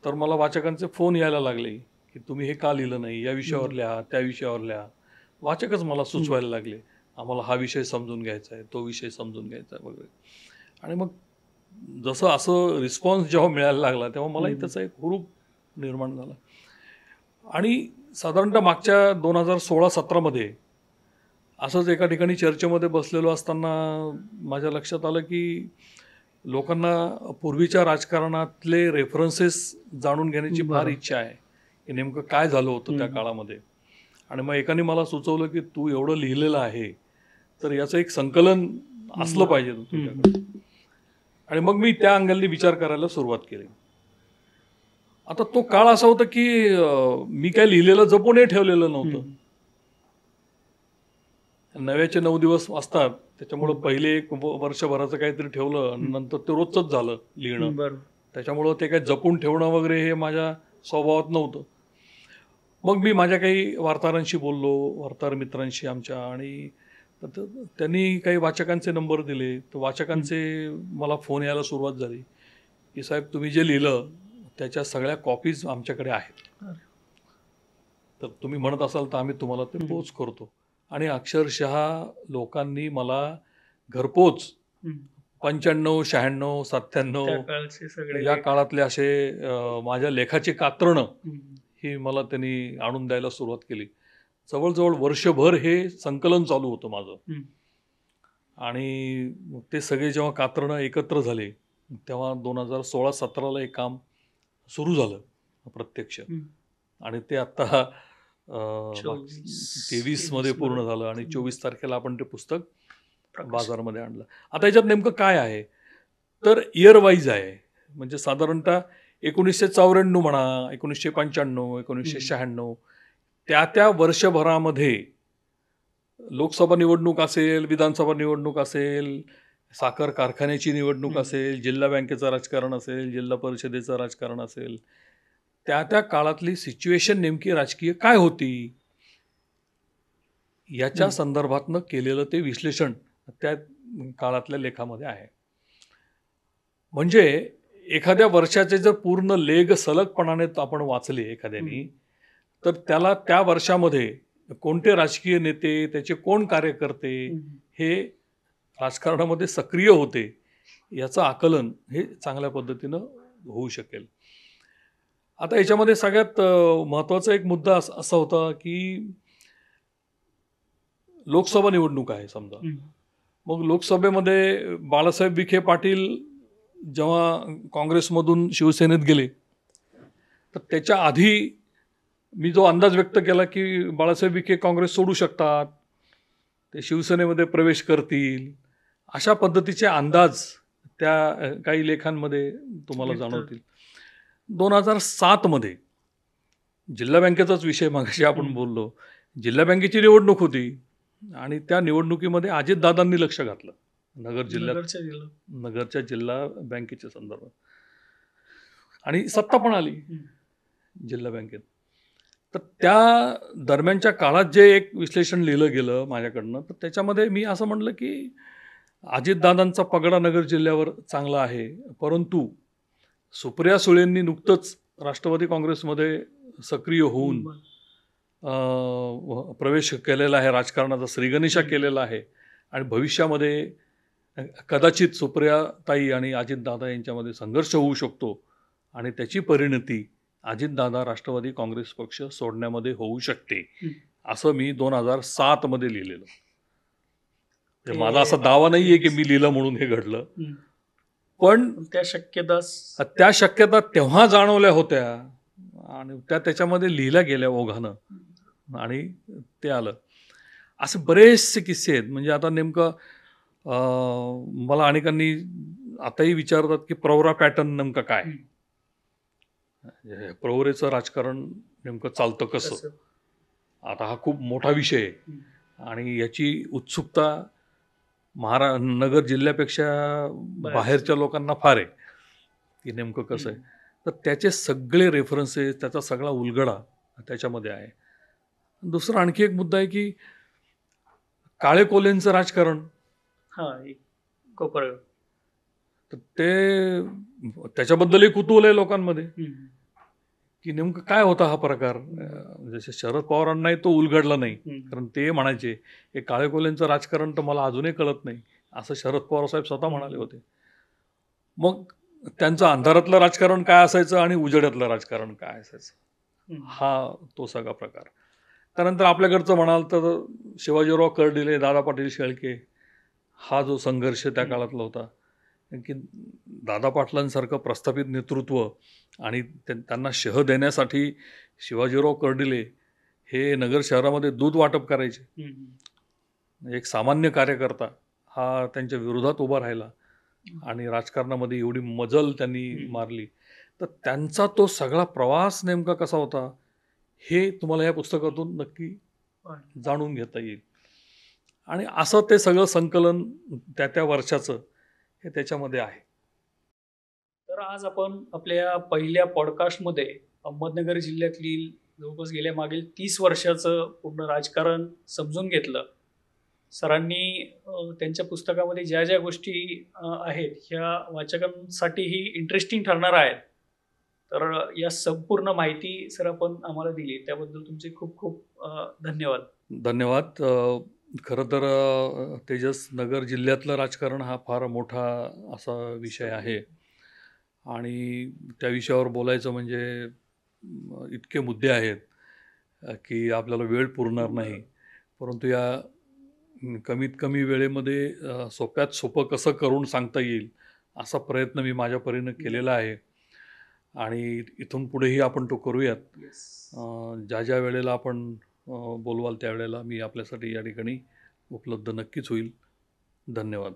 तर मला वाचकांचे फोन यायला लागले की तुम्ही हे का लिहिलं नाही, या विषयावर लिहा, त्या विषयावर लिहा. वाचकच मला सुचवायला लागले, आम्हाला हा विषय समजून घ्यायचा आहे, तो विषय समजून घ्यायचा आहे वगैरे. आणि मग जसं असं रिस्पॉन्स जेव्हा मिळायला लागला तेव्हा मलाही त्याचा एक हुरूप निर्माण झाला. आणि साधारणतः मागच्या 2016-17मध्ये असंच एका ठिकाणी चर्चेमध्ये बसलेलो असताना माझ्या लक्षात आलं की लोकांना पूर्वीच्या राजकारणातले रेफरन्सेस जाणून घेण्याची फार इच्छा आहे की नेमकं काय झालं होतं त्या काळामध्ये. आणि मग एकाने मला सुचवलं की तू एवढं लिहिलेलं आहे तर याचं एक संकलन असलं पाहिजे तुझ्याकडे. आणि मग मी त्या अँगलने विचार करायला सुरुवात केली. आता तो काळ असा होता की मी काय लिहिलेलं जपूनही ठेवलेलं नव्हतं. 9चे 9 दिवस असतात, त्याच्यामुळं पहिले एक वर्षभराचं काहीतरी ठेवलं नंतर ते रोजच झालं लिहिणं. त्याच्यामुळं ते काय जपून ठेवणं वगैरे हे माझ्या स्वभावात नव्हतं. मग मी माझ्या काही वार्ताहरांशी बोललो, वार्ताहर मित्रांशी आमच्या, आणि त्यांनी काही वाचकांचे नंबर दिले. तर वाचकांचे मला फोन यायला सुरुवात झाली की साहेब तुम्ही जे लिहिलं त्याच्या सगळ्या कॉपीज आमच्याकडे आहेत, तर तुम्ही म्हणत असाल तर आम्ही तुम्हाला ते पोच करतो. आणि अक्षरशः लोकांनी मला घरपोच 95, 96, 97 या काळातले असे माझ्या लेखाची कात्रणं ही मला त्यांनी आणून द्यायला सुरुवात केली. जवळजवळ वर्षभर हे संकलन चालू होतं माझं. आणि ते सगळे जेव्हा कात्रणं एकत्र झाले तेव्हा 2016-17ला एक काम सुरू झालं प्रत्यक्ष. आणि ते आता 23 मध्ये पूर्ण झालं आणि 24 तारखेला आपण ते पुस्तक बाजारामध्ये आणलं. आता याच्यात नेमकं काय आहे तर इयर वाईज आहे. म्हणजे साधारणतः 1994 म्हणा, 1995, 1996 त्या वर्षभरामध्ये लोकसभा निवडणूक असेल, विधानसभा निवडणूक असेल, साखर कारखान्याची निवडणूक असेल, जिल्हा बँकेचं राजकारण असेल, जिल्हा परिषदेचं राजकारण असेल, त्या काळातली सिच्युएशन नेमकी राजकीय काय होती याच्या संदर्भातनं केलेलं ते विश्लेषण त्या काळातल्या लेखामध्ये आहे. म्हणजे एखाद्या वर्षाचे जर पूर्ण लेख सलगपणाने आपण वाचले एखाद्यानी तर त्याला त्या वर्षामध्ये कोणते राजकीय नेते, त्याचे कोण कार्यकर्ते हे राजकारणामध्ये सक्रिय होते, याचं आकलन हे चांगल्या पद्धतीनं होऊ शकेल. आता याच्यामध्ये सगळ्यात महत्त्वाचा एक मुद्दा असा होता की लोकसभा निवडणूक आहे समजा. मग लोकसभेमध्ये बाळासाहेब विखे पाटील जेव्हा काँग्रेसमधून शिवसेनेत गेले, तर त्याच्या आधी मी जो अंदाज व्यक्त केला की बाळासाहेब विखे काँग्रेस सोडू शकतात, ते शिवसेनेमध्ये प्रवेश करतील, अशा पद्धतीचे अंदाज त्या काही लेखांमध्ये तुम्हाला जाणवतील. 2007 मध्ये जिल्हा बँकेचाच विषय मागाशी आपण बोललो, जिल्हा बँकेची निवडणूक होती आणि त्या निवडणुकीमध्ये अजितदादांनी लक्ष घातलं नगरच्या जिल्हा बँकेच्या संदर्भात, आणि सत्ता पण आली जिल्हा बँकेत. तर त्या दरम्यानच्या काळात जे एक विश्लेषण लिहिलं गेलं माझ्याकडनं, तर त्याच्यामध्ये मी असं म्हटलं की अजितदादांचा पगडा नगर जिल्ह्यावर चांगला आहे, परंतु सुप्रिया सुळेंनी नुकतंच राष्ट्रवादी काँग्रेसमध्ये सक्रिय होऊन प्रवेश केलेला आहे, राजकारणाचा श्रीगणेशा केलेला आहे, आणि भविष्यामध्ये कदाचित सुप्रियाताई आणि अजितदादा यांच्यामध्ये संघर्ष होऊ शकतो आणि त्याची परिणती अजितदादा राष्ट्रवादी काँग्रेस पक्ष सोडण्यामध्ये होऊ शकते, असं मी 2007 मध्ये लिहिलेलं. माझा असा दावा नाहीये की मी लिहिलं म्हणून हे घडलं, पण त्या शक्यता तेव्हा जाणवल्या होत्या आणि त्याच्यामध्ये लिहिल्या गेल्या ओघानं आणि ते आलं. असे बरेचसे किस्से आहेत. म्हणजे आता नेमकं मला अनेकांनी आताही विचारतात की प्रवरा पॅटर्न नेमकं काय, प्रवरेचं राजकारण नेमकं चालतं कसं. आता हा खूप मोठा विषय आहे आणि याची उत्सुकता नगर जिल्ह्यापेक्षा बाहेरच्या लोकांना फार आहे की नेमकं कसं आहे. तर त्याचे सगळे रेफरन्सेस, त्याचा सगळा उलगडा त्याच्यामध्ये आहे. दुसरा आणखी एक मुद्दा आहे की काळे कोल्हेंचं राजकारण, तर ते त्याच्याबद्दलही कुतूहल आहे लोकांमध्ये की नेमकं काय होता हा प्रकार. जसे शरद पवारांनाही तो उलगडला नाही, कारण ते म्हणायचे हे काळे कोल्हेंचं राजकारण तर मला अजूनही कळत नाही, असं शरद पवार साहेब स्वतः म्हणाले होते. मग त्यांचं अंधारातलं राजकारण काय असायचं आणि उजेडातलं राजकारण काय असायचं, हा तो सगळा प्रकार. त्यानंतर आपल्याकडचं म्हणाल तर शिवाजीराव कर्डिले, दादा पाटील शेळके, हा जो संघर्ष त्या काळातला होता की दादा पाटलांसारखं प्रस्थापित नेतृत्व आणि त्यांना शह देण्यासाठी शिवाजीराव कर्डिले हे नगर शहरामध्ये दूध वाटप करायचे. एक सामान्य कार्यकर्ता हा त्यांच्या विरोधात उभा राहिला आणि राजकारणामध्ये एवढी मजल त्यांनी मारली. तर त्यांचा तो सगळा प्रवास नेमका कसा होता हे तुम्हाला या पुस्तकातून नक्की जाणून घेता येईल. आणि असं ते सगळं संकलन त्या वर्षाचं हे त्याच्यामध्ये आहे. तर आज आपण आपल्या पहिल्या पॉडकास्टमध्ये अहमदनगर जिल्ह्यातली जवळपास गेल्या मागील 30 वर्षाचं पूर्ण राजकारण समजून घेतलं. सरांनी त्यांच्या पुस्तकामध्ये ज्या ज्या गोष्टी आहेत ह्या वाचकांसाठीही इंटरेस्टिंग ठरणार आहेत. तर या संपूर्ण माहिती सर आपण आम्हाला दिली त्याबद्दल तुमचे खूप खूप धन्यवाद. धन्यवाद. खरं तर तेजस, नगर जिल्ह्यातलं राजकारण हा फार मोठा असा विषय आहे आणि त्या विषयावर बोलायचं म्हणजे इतके मुद्दे आहेत की आपल्याला वेळ पुरणार नाही. परंतु या कमीत कमी वेळेमध्ये सोप्यात सोपं कसं करून सांगता येईल असा प्रयत्न मी माझ्या परीनं केलेला आहे आणि इथून पुढेही आपण तो करूयात. ज्या ज्या वेळेला आपण बोलवाल त्यावेळेला मी आपल्यासाठी या ठिकाणी उपलब्ध नक्कीच होईल. धन्यवाद.